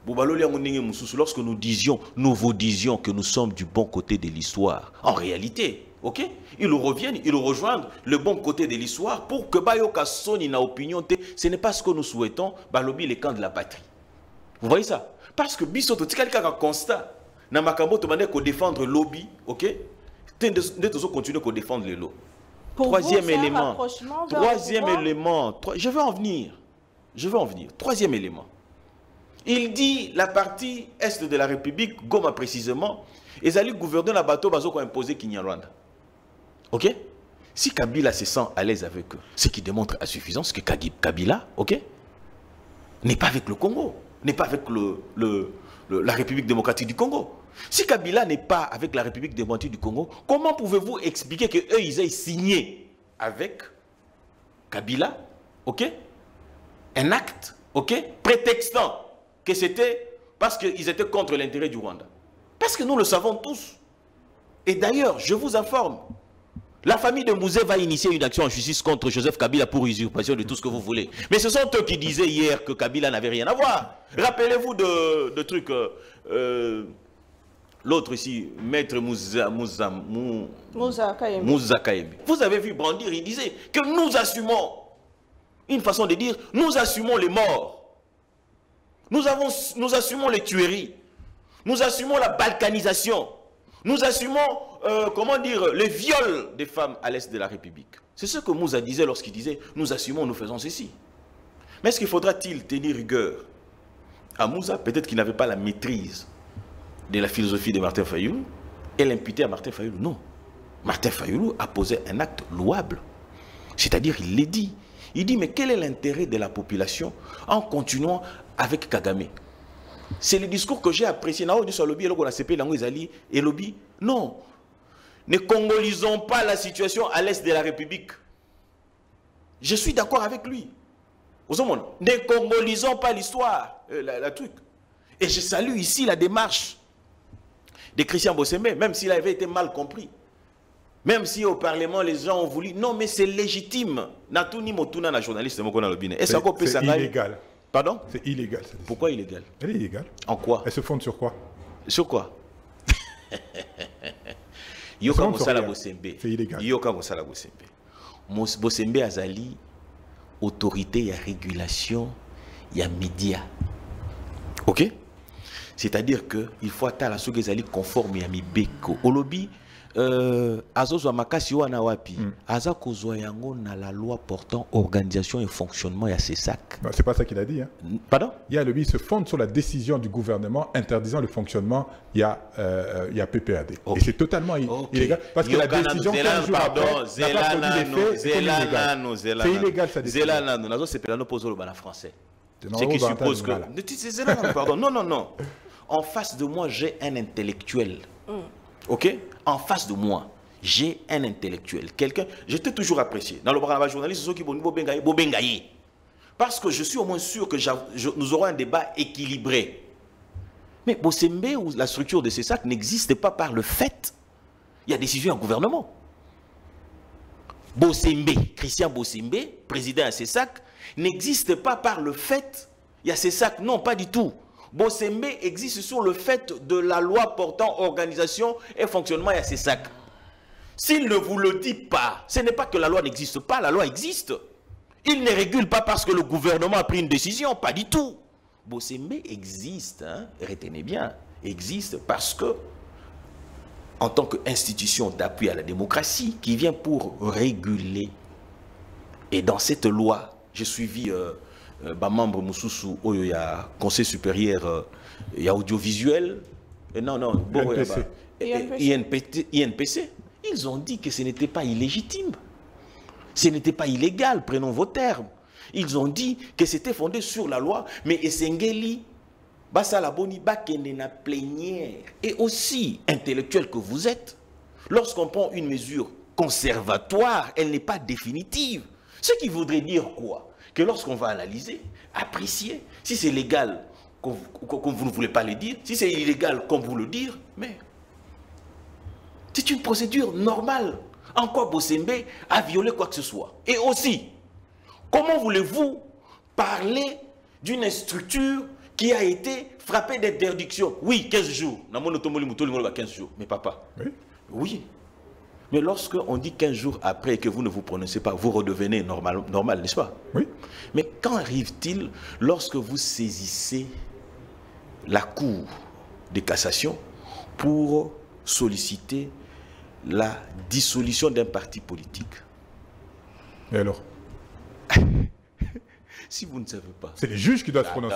lorsque nous vous disions que nous sommes du bon côté de l'histoire, en réalité, ok, ils reviennent, ils rejoignent le bon côté de l'histoire pour que Bayoka Soni na opinion, ce n'est pas ce que nous souhaitons, Balobi les camps de la patrie. Vous voyez ça? Parce que Bisoto, c'est quelqu'un qui a constat, na makambo te demander qu'on défendre le lobby, ok, nous continuer à défendre les lots. Troisième élément. Troisième élément. Je vais en venir. Troisième élément. Il dit la partie est de la République, Goma précisément, ils allaient gouverner la bateau bazo qu'on imposé Kinyarwanda. Ok? Si Kabila se sent à l'aise avec eux, ce qui démontre à suffisance que Kabila, ok, n'est pas avec le Congo, n'est pas avec la République démocratique du Congo. Si Kabila n'est pas avec la République démocratique du Congo, comment pouvez-vous expliquer qu'eux, ils aient signé avec Kabila, ok, un acte, ok, prétextant que c'était parce qu'ils étaient contre l'intérêt du Rwanda? Parce que nous le savons tous. Et d'ailleurs, je vous informe, la famille de Mouzé va initier une action en justice contre Joseph Kabila pour usurpation de tout ce que vous voulez. Mais ce sont eux qui disaient hier que Kabila n'avait rien à voir. Rappelez-vous de trucs... l'autre ici, Maître Moussa Kaembe. Vous avez vu brandir, il disait que nous assumons, une façon de dire, nous assumons les morts. Nous assumons les tueries. Nous assumons la balkanisation. Nous assumons, comment dire, les viols des femmes à l'est de la République. C'est ce que Moussa disait lorsqu'il disait, nous assumons, nous faisons ceci. Mais est-ce qu'il faudra-t-il tenir rigueur à Moussa? Peut-être qu'il n'avait pas la maîtrise de la philosophie de Martin Fayulu et l'imputer à Martin Fayulu. Non. Martin Fayulu a posé un acte louable. C'est-à-dire, il l'a dit. Il dit, mais quel est l'intérêt de la population en continuant avec Kagame? C'est le discours que j'ai apprécié. Non. Ne congolisons pas la situation à l'est de la République. Je suis d'accord avec lui. Ne congolisons pas l'histoire, la truc. Et je salue ici la démarche de Christian Bossembe, même s'il avait été mal compris. Même si au Parlement, les gens ont voulu... Non, mais c'est légitime. C'est illégal. Pardon? C'est illégal. Pourquoi illégal? Elle est illégale. En quoi? Elle se fonde sur quoi? Sur quoi? C'est illégal. Bossembe Azali, autorité, il y a régulation, il y a médias. Ok? C'est-à-dire qu'il faut attendre à ce qu'ils allaient conformer à Mibeko. Au lobby, azozwa makasi wana wapi aza kozwa yango na la loi portant organisation et fonctionnement ya CESAC. C'est pas ça qu'il a dit. Hein. Pardon? Il y a le il se fonde sur la décision du gouvernement interdisant le fonctionnement. Il y a PPAD. Okay. Et c'est totalement illégal parce que la décision 15 jours après n'a pas produit d'effet illégal. C'est illégal sa décision. Zelana, nous c'est pelano posolo bana français. C'est qui suppose que Zelana, pardon. Non. En face de moi, j'ai un intellectuel. Ok? En face de moi, j'ai un intellectuel. Quelqu'un, je t'ai toujours apprécié. Dans le bras journaliste, ceux qui vont nous bengayer. Parce que je suis au moins sûr que nous aurons un débat équilibré. Mais Bossembe ou la structure de CESAC n'existe pas par le fait. Il y a décision en gouvernement. Bossembe, Christian Bossembe, président de CESAC, n'existe pas par le fait. Il y a CESAC, non, pas du tout. Bossembe existe sur le fait de la loi portant organisation et fonctionnement à CESAC. S'il ne vous le dit pas, ce n'est pas que la loi n'existe pas, la loi existe. Il ne régule pas parce que le gouvernement a pris une décision, pas du tout. Bossembe existe, hein, retenez bien, existe parce que, en tant qu'institution d'appui à la démocratie, qui vient pour réguler. Et dans cette loi, j'ai suivi... membre Moussoussou, il y a conseil supérieur, il y a audiovisuel, INPC. Ils ont dit que ce n'était pas illégitime, ce n'était pas illégal, prenons vos termes. Ils ont dit que c'était fondé sur la loi, mais Essengeli, Basalaboni, Bakenena plénière, et aussi intellectuel que vous êtes, lorsqu'on prend une mesure conservatoire, elle n'est pas définitive. Ce qui voudrait dire quoi? Que lorsqu'on va analyser, apprécier, si c'est légal, comme vous ne voulez pas le dire, si c'est illégal, comme vous le dire, mais c'est une procédure normale. En quoi Bossembe a violé quoi que ce soit? Et aussi, comment voulez-vous parler d'une structure qui a été frappée d'interdiction? Oui, 15 jours. 15 jours. Mais papa, oui. Mais lorsque on dit 15 jours après que vous ne vous prononcez pas, vous redevenez normal, n'est-ce pas? Oui. Mais quand arrive-t-il lorsque vous saisissez la Cour de cassation pour solliciter la dissolution d'un parti politique? Et alors? Si vous ne savez pas... C'est les juges qui doivent se prononcer.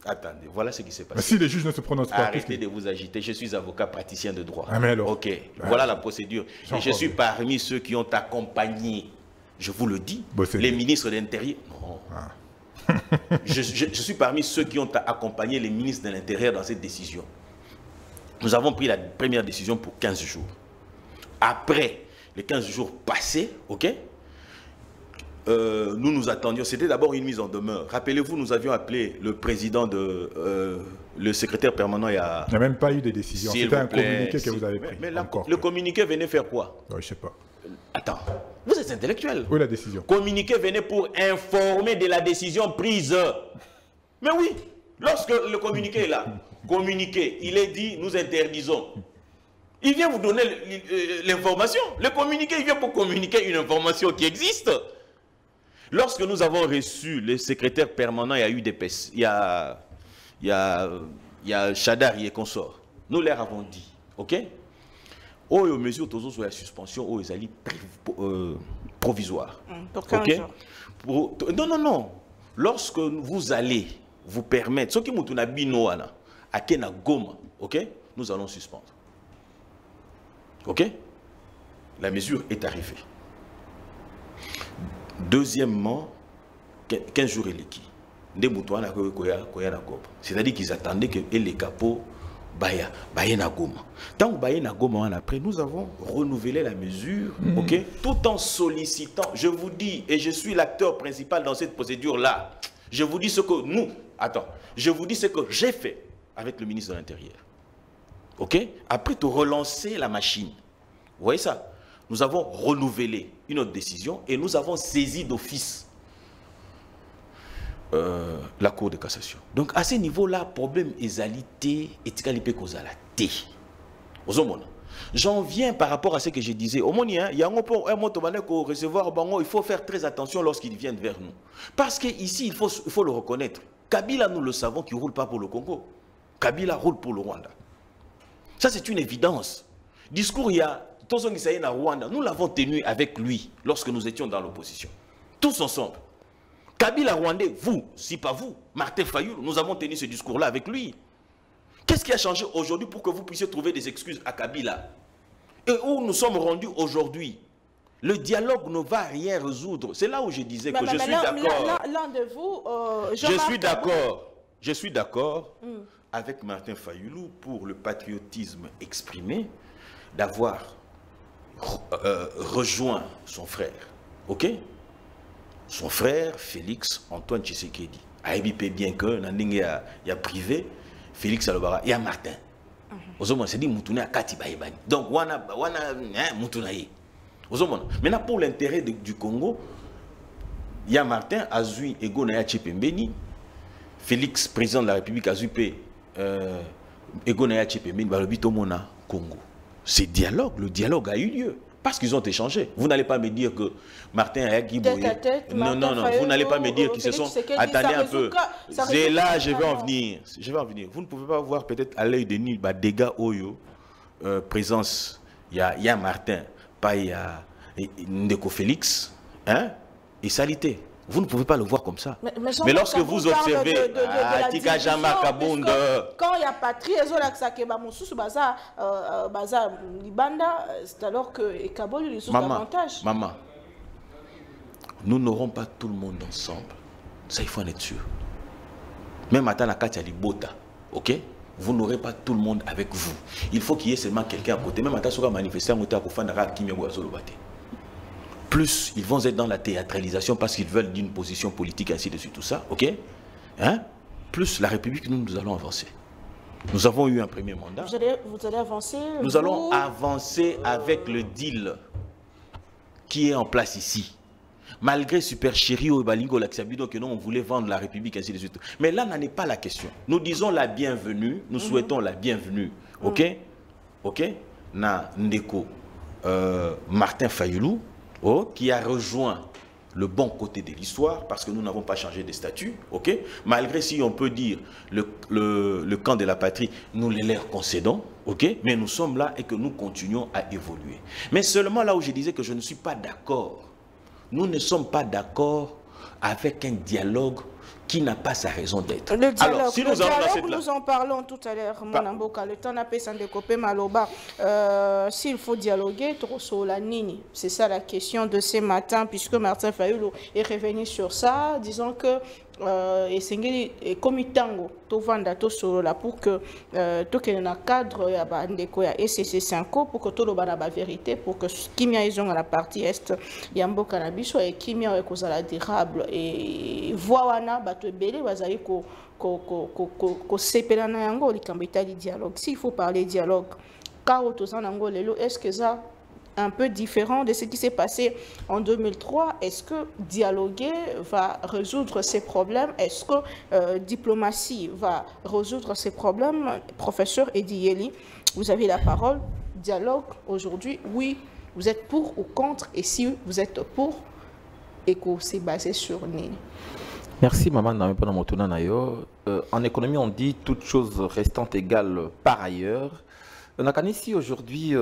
Attendez, voilà ce qui s'est passé. Mais si les juges ne se prononcent pas... Arrêtez de vous agiter, je suis avocat praticien de droit. Ah mais alors? Ok, voilà la procédure. Et je suis parmi ceux qui ont accompagné, je vous le dis, les ministres de l'Intérieur. Non. Ah. je suis parmi ceux qui ont accompagné les ministres de l'Intérieur dans cette décision. Nous avons pris la première décision pour 15 jours. Après les 15 jours passés, ok, nous attendions, c'était d'abord une mise en demeure. Rappelez-vous, nous avions appelé le président le secrétaire permanent. Il n'y a même pas eu de décision. C'était un communiqué que vous avez pris. Mais le communiqué venait faire quoi? Je ne sais pas. Attends, vous êtes intellectuel. Où est la décision? Communiqué venait pour informer de la décision prise. Mais oui, lorsque le communiqué est là, communiqué, il est dit, nous interdisons. Il vient vous donner l'information. Le communiqué, il vient pour communiquer une information qui existe. Lorsque nous avons reçu le secrétaire permanent, il y a eu des PES, il y a Chadari et consorts. Nous leur avons dit, ok? Oh, les mesures sur la suspension, oh, ils allaient provisoires. Ok? Non. Lorsque vous allez vous permettre, ce qui m'a dit, à Kena Goma, ok? Nous allons suspendre. Ok? La mesure est arrivée. Deuxièmement, 15 jours et l'équipe. C'est-à-dire qu'ils attendaient que les capots Baya na Goma. Tant que Baya na Goma, après, nous avons renouvelé la mesure, ok, tout en sollicitant, je vous dis, et je suis l'acteur principal dans cette procédure-là, je vous dis ce que je vous dis ce que j'ai fait avec le ministre de l'Intérieur. Ok? Après de relancer la machine. Vous voyez ça? Nous avons renouvelé une autre décision et nous avons saisi d'office la Cour de cassation. Donc à ce niveau-là, problème égalité et tigalité causale. J'en viens par rapport à ce que je disais. Au moins, il y a un mot recevoir, il faut faire très attention lorsqu'ils viennent vers nous. Parce qu'ici, il faut le reconnaître. Kabila, nous le savons, qui ne roule pas pour le Congo. Kabila roule pour le Rwanda. Ça, c'est une évidence. Discours, il y a Tozo Ngisaye na Rwanda. Nous l'avons tenu avec lui lorsque nous étions dans l'opposition. Tous ensemble. Kabila Rwandais, vous, si pas vous, Martin Fayulu, nous avons tenu ce discours-là avec lui. Qu'est-ce qui a changé aujourd'hui pour que vous puissiez trouver des excuses à Kabila? Et où nous sommes rendus aujourd'hui? Le dialogue ne va rien résoudre. C'est là où je disais que je suis d'accord. L'un de vous, je suis d'accord avec Martin Fayulu pour le patriotisme exprimé d'avoir rejoint son frère. Ok? Son frère, Félix Antoine Tshisekedi. AIBP, bien que, il y a privé, Félix Alobara, il y a Martin. C'est dit, Moutouna Kati Baïbani. Donc, wana Moutounaï. Maintenant, pour l'intérêt du Congo, il y a Martin, Azui, Ego Naya Tchepembeni, Félix, président de la République, Azui, Ego Naya Tchepembeni, Balobito Mona, Congo. Le dialogue a eu lieu. Parce qu'ils ont échangé. Vous n'allez pas me dire que Martin a Guiboye. Non, vous n'allez pas me dire qu'ils se sont... Attendez un peu. C'est là, je vais en venir. Vous ne pouvez pas voir peut-être à l'œil de nu, dégâts Oyo, présence, il y a Martin, pas il y a Ndeko Félix, hein, et salité. Vous ne pouvez pas le voir comme ça. Mais lorsque vous observez, quand il y a patrie, c'est alors que Kabul lui sous davantage. Maman, nous n'aurons pas tout le monde ensemble. Ça, il faut en être sûr. Même à Tanakati Alibota, ok? Vous n'aurez pas tout le monde avec vous. Il faut qu'il y ait seulement quelqu'un à côté. Même à Tanakati manifester, plus ils vont être dans la théâtralisation parce qu'ils veulent d'une position politique, ainsi de suite, tout ça, ok? Hein? Plus la République, nous allons avancer. Nous avons eu un premier mandat. Vous allez avancer? Nous allons avancer avec le deal qui est en place ici. Malgré Super Chéri ou Balingo Laxabido que nous on voulait vendre la République, ainsi de suite. Mais là, n'en est pas la question. Nous disons la bienvenue, nous souhaitons la bienvenue, ok? Ok? Na Ndeko Martin Fayulu, qui a rejoint le bon côté de l'histoire, parce que nous n'avons pas changé de statut, ok? Malgré, si on peut dire, le camp de la patrie, nous les leur concédons, ok? Mais nous sommes là et que nous continuons à évoluer. Mais seulement là où je disais que je ne suis pas d'accord, nous ne sommes pas d'accord avec un dialogue qui n'a pas sa raison d'être. Le dialogue, alors, si nous en parlons tout à l'heure, Monamboka, le temps n'a pas sans découper Maloba. S'il faut dialoguer, trop sur la ligne. C'est ça la question de ce matin, puisque Martin Fayulu est revenu sur ça, disant que comme tango to vanda to solo là pour que to que na cadre ya ba ndeko ya SCC5 pour que to lo bana ba vérité pour que kimia ils ont à la partie est ya mboka na biso et kimia ko za la durable et voana ba to belé bazali ko sepela na yango likambita di dialogue. S'il faut parler dialogue car to za nango lelo est-ce que ça un peu différent de ce qui s'est passé en 2003. Est-ce que dialoguer va résoudre ces problèmes? Est-ce que diplomatie va résoudre ces problèmes? Professeur Edi Yeli, vous avez la parole. Dialogue aujourd'hui, oui, vous êtes pour ou contre? Et si vous êtes pour, et que c'est basé sur Nini? Merci, Maman. En économie, on dit toutes choses restant égales par ailleurs. On a ici aujourd'hui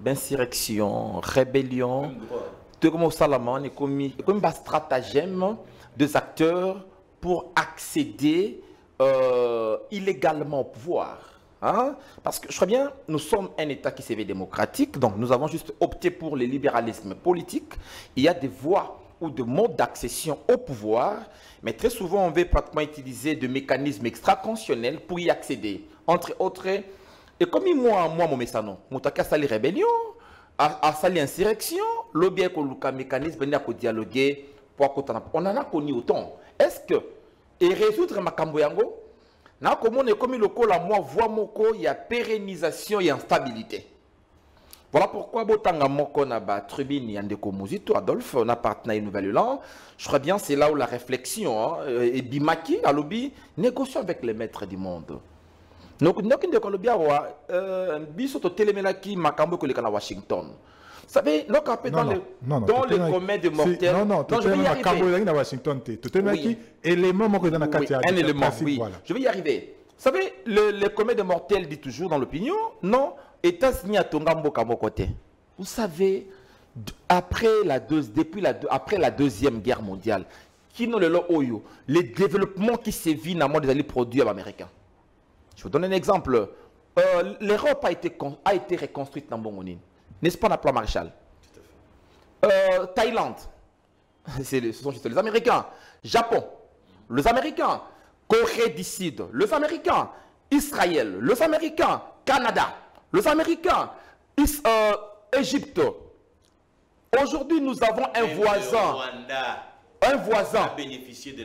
insurrection, rébellion, comme un stratagème des acteurs pour accéder illégalement au pouvoir. Hein? Parce que je crois bien, nous sommes un État qui s'est fait démocratique, donc nous avons juste opté pour le libéralisme politique. Il y a des voies ou de modes d'accession au pouvoir, mais très souvent on veut pratiquement utiliser des mécanismes extra-constitutionnels pour y accéder. Entre autres, et comme moi, mon message, je sali rébellion, à sali insurrection, l'objet que le mécanisme pour dialoguer, on en a connu autant. Est-ce que, et résoudre ma camboyango, na comme le col à moi, voix moko, il y a pérennisation et instabilité. Voilà pourquoi Botanga Moko na ba tribune Yandeko Muzito Adolphe on a partenaire Nouvelle Hollande. Je crois bien c'est là où la réflexion et Bimaki à lobby négocie avec les maîtres du monde. Donc nous qui Colombia biso to telemelaki makambo ko lekana Washington. Vous savez, dans les communs de mortels. Non, je vais y arriver. Washington, oui. Élément un élément, oui. Voilà. Je vais y arriver. Vous savez, les communs de mortels dit toujours dans l'opinion, non, États-Unis à Tongambo côté. Vous savez, après la Deuxième Guerre mondiale, les développements qui se vivent dans le monde des produits américains. Je vous donne un exemple. L'Europe a été reconstruite dans Bongonine. N'est-ce pas, dans le plan Marshall? Thaïlande, ce sont juste les Américains. Japon, les Américains. Corée du Sud, les Américains. Israël, les Américains. Canada, les Américains. Égypte. Aujourd'hui, nous avons un voisin.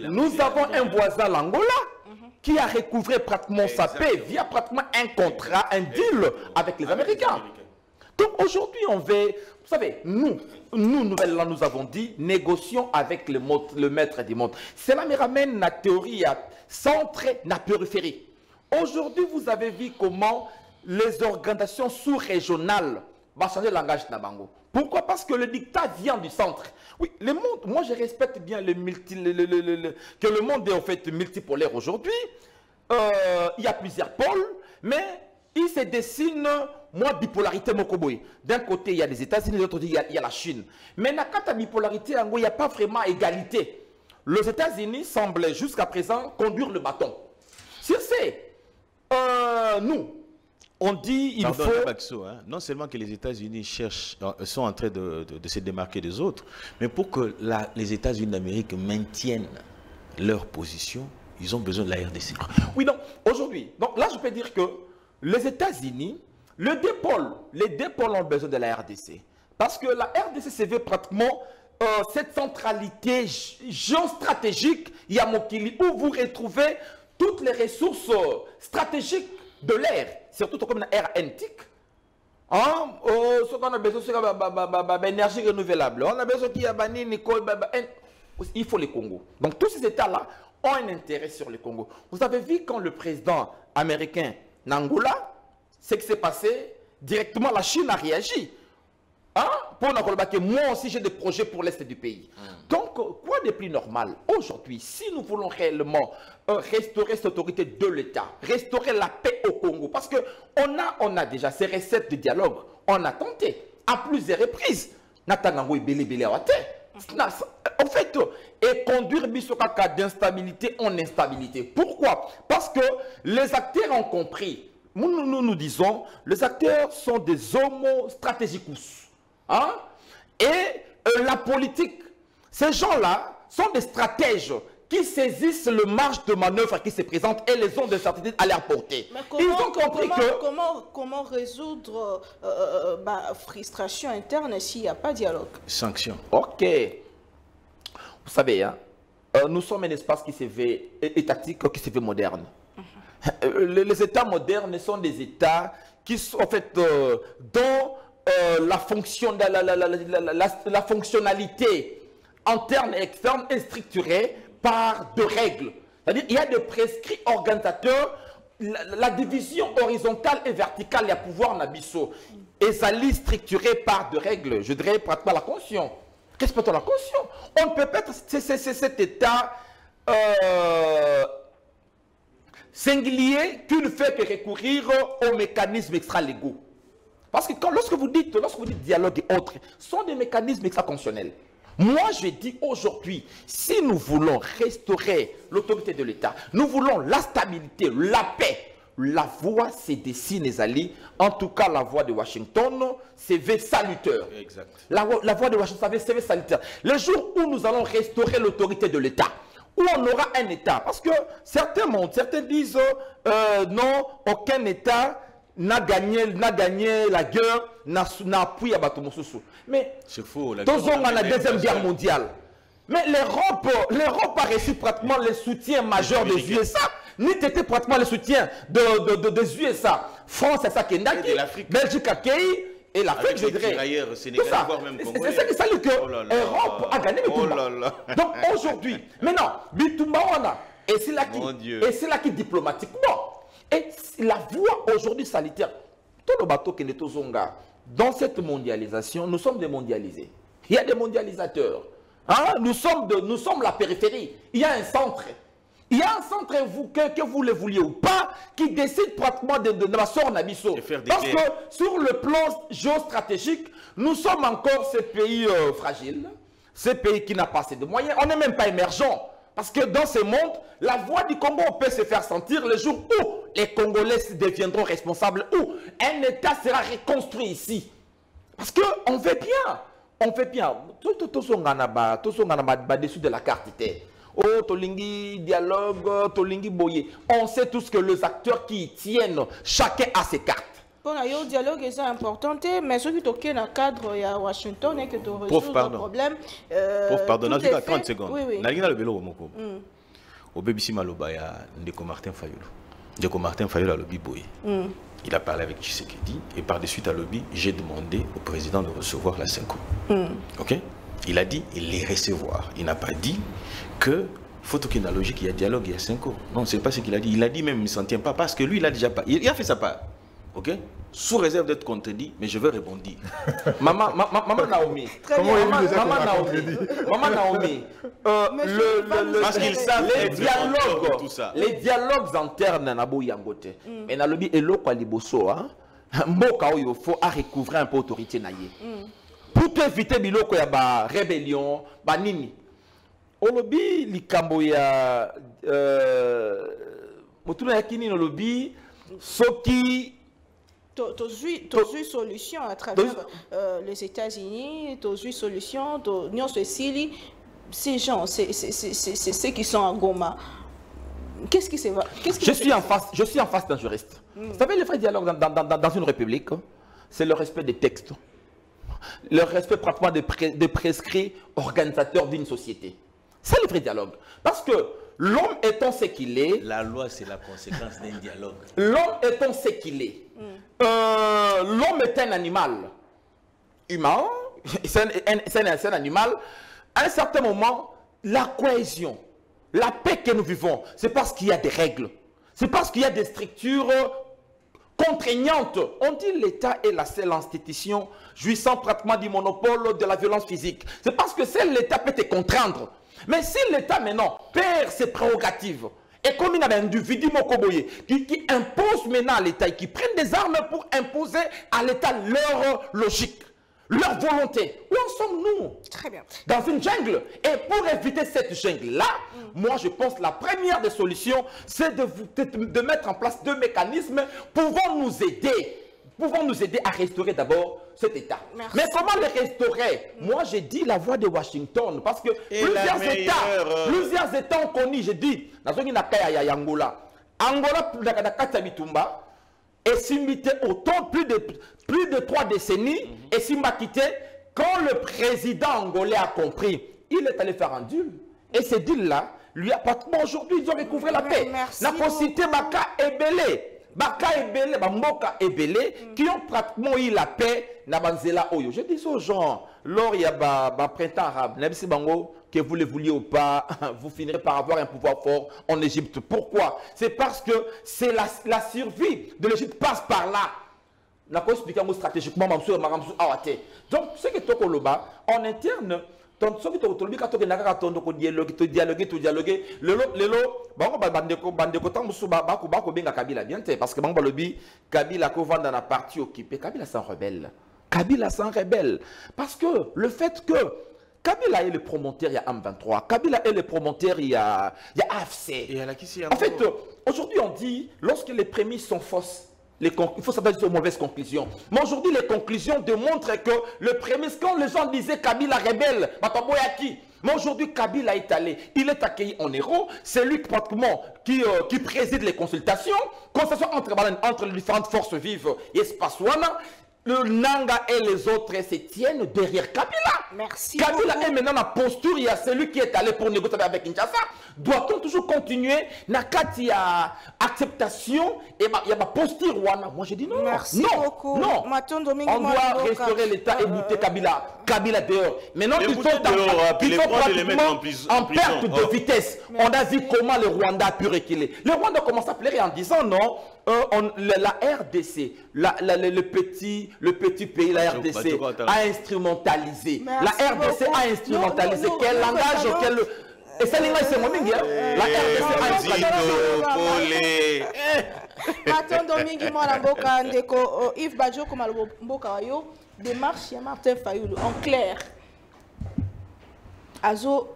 Nous avons un voisin, l'Angola, qui a recouvré pratiquement sa paix via pratiquement un contrat, un deal avec les Américains. Donc aujourd'hui, on veut, vous savez, nous avons dit, négocions avec le maître du monde. Cela me ramène la théorie à centre, la périphérie. Aujourd'hui, vous avez vu comment les organisations sous-régionales vont changer le langage de Nabango. Pourquoi? Parce que le dictat vient du centre. Oui, le monde, moi je respecte bien que le monde est en fait multipolaire aujourd'hui. Il y a plusieurs pôles, mais il se dessine, moi, bipolarité Mokoboy. D'un côté, il y a les États-Unis, de l'autre côté, il y a la Chine. Mais dans la bipolarité, il n'y a pas vraiment égalité. Les États-Unis semblent jusqu'à présent conduire le bâton. Sur nous, on dit il faut... Baxo, hein? Non seulement que les États-Unis sont en train de se démarquer des autres, mais pour que les États-Unis d'Amérique maintiennent leur position, ils ont besoin de la RDC. Oui, donc aujourd'hui, là je peux dire que les États-Unis, les deux pôles ont besoin de la RDC. Parce que la RDC se veut pratiquement cette centralité géostratégique, Yamokili, où vous retrouvez toutes les ressources stratégiques de l'air, surtout comme l'air antique. Ce qu'on a besoin, c'est l'énergie renouvelable. On a besoin qu'il y ait il faut les Congo. Donc tous ces États-là ont un intérêt sur le Congo. Vous avez vu quand le président américain Nangola, ce qui s'est passé, directement la Chine a réagi. Pour que moi aussi j'ai des projets pour l'Est du pays. Donc, quoi de plus normal aujourd'hui, si nous voulons réellement restaurer cette autorité de l'État, restaurer la paix au Congo, parce qu'on a déjà ces recettes de dialogue, on a tenté à plusieurs reprises. En fait, et conduire Bissokaka d'instabilité en instabilité. Pourquoi? Parce que les acteurs ont compris. Nous disons, les acteurs sont des homo strategicus. Et la politique, ces gens-là sont des stratèges qui saisissent le marge de manœuvre qui se présente et les ont de certitude à leur portée. Ils ont compris comment résoudre frustration interne s'il n'y a pas de dialogue? Sanctions. Ok. Vous savez, nous sommes un espace qui se veut étatique, qui se veut moderne. Les États modernes sont des États qui sont en fait dont la fonctionnalité interne et externe est structurée par des règles. C'est-à-dire qu'il y a des prescrits organisateurs, la division horizontale et verticale, il y a pouvoir en abysso. Et ça est structuré par des règles, je dirais pratiquement la conscience. Respectons la conscience. On ne peut pas être cet état singulier qu'il ne fait que recourir aux mécanismes extra-légaux. Parce que lorsque vous dites dialogue et autres, ce sont des mécanismes extra-constitutionnels. Moi, je dis aujourd'hui, si nous voulons restaurer l'autorité de l'État, nous voulons la stabilité, la paix, la voie se dessine, les alliés. En tout cas, la voie de Washington, c'est salutaire. Exact. La voie de Washington, c'est salutaire. Le jour où nous allons restaurer l'autorité de l'État, où on aura un État, parce que certains disent non, aucun État n'a gagné la guerre, n'a appuyé à Batomosusu. Mais c'est faux. La Deuxième Guerre mondiale. Mais l'Europe a reçu pratiquement le soutien majeur des USA. N'était pratiquement le soutien des USA. France, c'est ça qui est Belgique a Kei et l'Afrique, je dirais. C'est ça qui salue que l'Europe a gagné Bitumba. Donc aujourd'hui, maintenant, Bitumba, on a. Et c'est là qui diplomatiquement. Et la voie aujourd'hui sanitaire, tout le bateau qui est au Zonga, dans cette mondialisation, nous sommes des mondialisés. Il y a des mondialisateurs. Nous sommes la périphérie. Il y a un centre. Il y a un centre que vous le vouliez ou pas qui décide pratiquement de la sorte Nabiso. Parce que sur le plan géostratégique, nous sommes encore ce pays fragile, ce pays qui n'a pas assez de moyens. On n'est même pas émergent. Parce que dans ce monde, la voix du Congo peut se faire sentir le jour où les Congolais deviendront responsables, où un État sera reconstruit ici. Parce qu'on veut bien. On fait bien. Tout dessus de la carte. Oh, Tolingi dialogue, Tolingi boye. On sait tous que les acteurs qui y tiennent, chacun a ses cartes. Pour le dialogue, c'est important, mais ce qui est dans le cadre de Washington et que tu résoudre le problème. Prof, pardon, j'ai 30 secondes. Oui, oui. Nalina le bélo au Moko. Au BBC Maloba, il y a Ndeko Martin Fayolo. Ndeko Martin Fayolo a lobby boye. Il a parlé avec Tshisekedi et par de suite à lobby, j'ai demandé au président de recevoir la 5 OK? Il a dit il les recevoir. Il n'a pas dit que faut qu'il y ait une logique, il y a dialogue, il y a 5 ans. Non, c'est pas ce qu'il a dit. Il a dit même il ne s'en tient pas parce que lui, il a déjà pas. Il a fait sa part. OK? Sous réserve d'être contredit, mais je vais répondre. Maman Naomi. Comment Maman Naomi. Parce qu'il savait les dialogues internes na bo yangote. Mais na lobi elo kwa liboso mboka oyo faut à recouvrir un peu autorité na ye. Pour éviter biloko ya ba rébellion, ba nini. Olobi likambo ya motuna yakini no lobi soki tu as eu solution à travers les États-Unis, tu as eu solution, l'Union sociale, ces gens, c'est ceux qui sont à Goma. Qu'est-ce qui se va? Je suis en face d'un juriste. Vous savez, le vrai dialogue dans une république, c'est le respect des textes, le respect pratiquement des prescrits organisateurs d'une société. C'est le vrai dialogue. Parce que l'homme étant ce qu'il est... La loi, c'est la conséquence d'un dialogue. L'homme étant ce qu'il est. L'homme est un animal humain, c'est un animal. À un certain moment, la cohésion, la paix que nous vivons, c'est parce qu'il y a des règles. C'est parce qu'il y a des structures contraignantes. On dit l'État est la seule institution jouissant pratiquement du monopole de la violence physique. C'est parce que seul l'État peut te contraindre. Mais si l'État maintenant perd ses prérogatives, et comme il y a un individu qui impose maintenant à l'État et qui prennent des armes pour imposer à l'État leur logique, leur volonté. Où en sommes-nous? Très bien. Dans une jungle. Et pour éviter cette jungle-là, moi je pense que la première des solutions, c'est de mettre en place deux mécanismes pouvant nous aider à restaurer d'abord cet État. Merci. Mais comment le restaurer? Moi, j'ai dit la voix de Washington, parce que plusieurs États ont connu, j'ai dit, Angola, et s'imité autant, plus de 3 décennies, et s'imité, quand le président angolais a compris, il est allé faire un deal. Et ce deal-là, lui a pratiquement aujourd'hui, ils ont recouvert la paix. La cité Baka est belé. Baka Ebele, Mboka Ebele, qui ont pratiquement eu la paix na Banzela Oyo. Je dis aux gens, lors il y a un printemps arabe, même si Bango, que vous le vouliez ou pas, vous finirez par avoir un pouvoir fort en Égypte. Pourquoi? C'est parce que c'est la survie de l'Égypte passe par là. N'a pas expliqué stratégiquement, donc ce que tu as en interne, donc ce que tu as dialoguer, parce que Kabila dans la partie occupée, Kabila s'en rebelle. Kabila s'en rebelle. Parce que le fait que Kabila est le promoteur, il y a M23. Kabila est le promoteur, il y a AFC. En fait, aujourd'hui on dit, lorsque les prémices sont fausses, il faut s'attendre aux mauvaises conclusions. Mais aujourd'hui, les conclusions démontrent que le prémisse, quand les gens disaient Kabila rebelle, mais aujourd'hui, Kabila est allé, il est accueilli en héros, c'est lui pratiquement qui préside les consultations entre les différentes forces vives et Spaswana. Le Nanga et les autres se tiennent derrière Kabila. Merci. Kabila est maintenant en posture, il y a celui qui est allé pour négocier avec Kinshasa. Doit-on toujours continuer? Nakati y a acceptation et il y a ma posture. Moi je dis non. Merci beaucoup. Non. On doit restaurer l'État et bouter Kabila. Kabila dehors. Maintenant ils sont en perte de vitesse. On a vu comment le Rwanda a pu reculer. Le Rwanda commence à pleurer en disant non. La RDC, le petit pays, la RDC a instrumentalisé. La RDC a instrumentalisé. Quel langage, Et ça, les c'est mon mingi. La RDC Attends, Mingi, moi, la boca, ndeko, Yves Badjo, comme le boca, yo, démarche, ya Martin Fayoulou, en clair. Azo,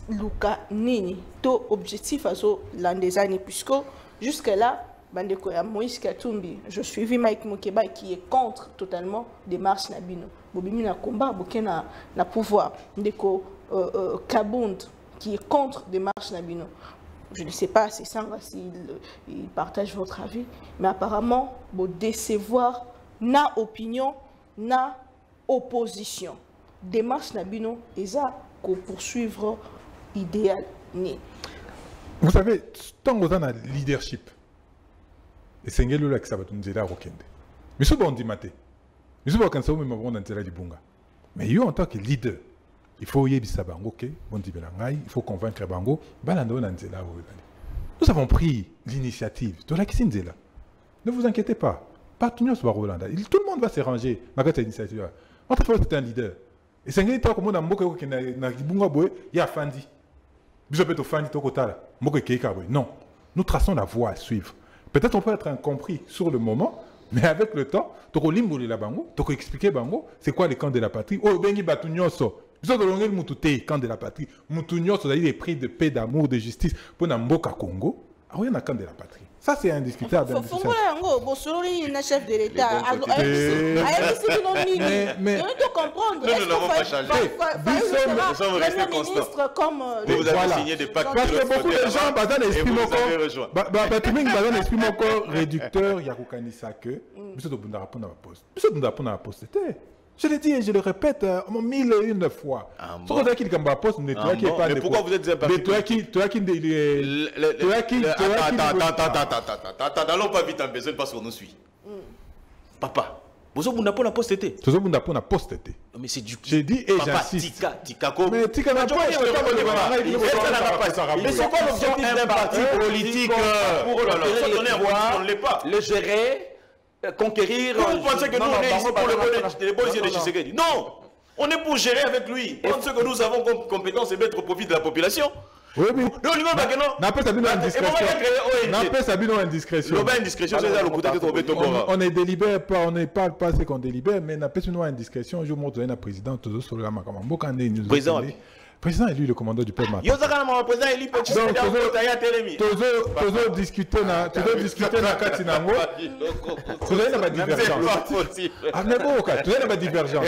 Luka, Nini, to objectif, azo, l'andezani, puisque jusque-là, bandeko ya Moïse Katumbi, je suivis Mike Mokeba qui est contre totalement démarche Nabino. Bobimi na combat, boké na pouvoir. Ndeko Kabound qui est contre démarche Nabino. Je ne sais pas si ça s'il partage votre avis, mais apparemment, vous décevoir na opinion, na opposition. Démarche Nabino, et ça, qu'on poursuivre idéal. Vous savez, tant qu'on a le leadership, et c'est ce que ça va nous aider à Rokende. Mais ce qu'on dit, mais ce qu'on dit, mais il en tant que leader, il faut y il faut convaincre Bango. Nous avons pris l'initiative de la Kisinzela. Ne vous inquiétez pas. Tout le monde va se ranger. Initiative. On va faire un leader. Et c'est un leader comme on a il y a Fandi. Non. Nous traçons la voie à suivre. Peut-être on peut être incompris sur le moment, mais avec le temps, tu peux expliquer Bango, c'est quoi les camps de la patrie. Oh, Bengi Batunyoso. Nous avons le camp de la patrie. Mutunyoso, c'est-à-dire les prix de paix, d'amour, de justice pour Namboka Congo. Ah oui, on a le camp de la patrie. Ça, c'est indiscutable. Il faut un chef de l'État. Mais il faut comprendre. Nous n'avons pas changé. Nous sommes restés constants. Vous avez signé des pactes. Parce que beaucoup de gens, Bazan exprime encore réducteur, il y a Koukanisa que. Je l'ai dit et je le répète 1001 fois. Mais pourquoi vous êtes imparti? Attends, n'allons pas vite en besoin parce qu'on nous suit. Papa, vous n'avez pas la poste-été. Mais c'est du coup. J'ai dit et j'insiste. Mais Tika n'a pas. Mais c'est quoi l'objectif d'un parti politique? On ne l'est pas. Le gérer. Conquérir. Vous pensez que nous on est ici pour le bon yeux de Tshisekedi? Non, on est pour gérer avec lui. Et ce que nous avons comme compétence, c'est mettre au profit de la population. Oui, oui. On ne délibère pas, on ne parle pas ce qu'on délibère, mais nous indiscrétion. Je montre un président, toujours sur la Macamambo. Président est lui le commandant du peuple. Donc, toujours discuter na Katinango. Vous avez la divergence. Ah, mais bon, tu as la divergence.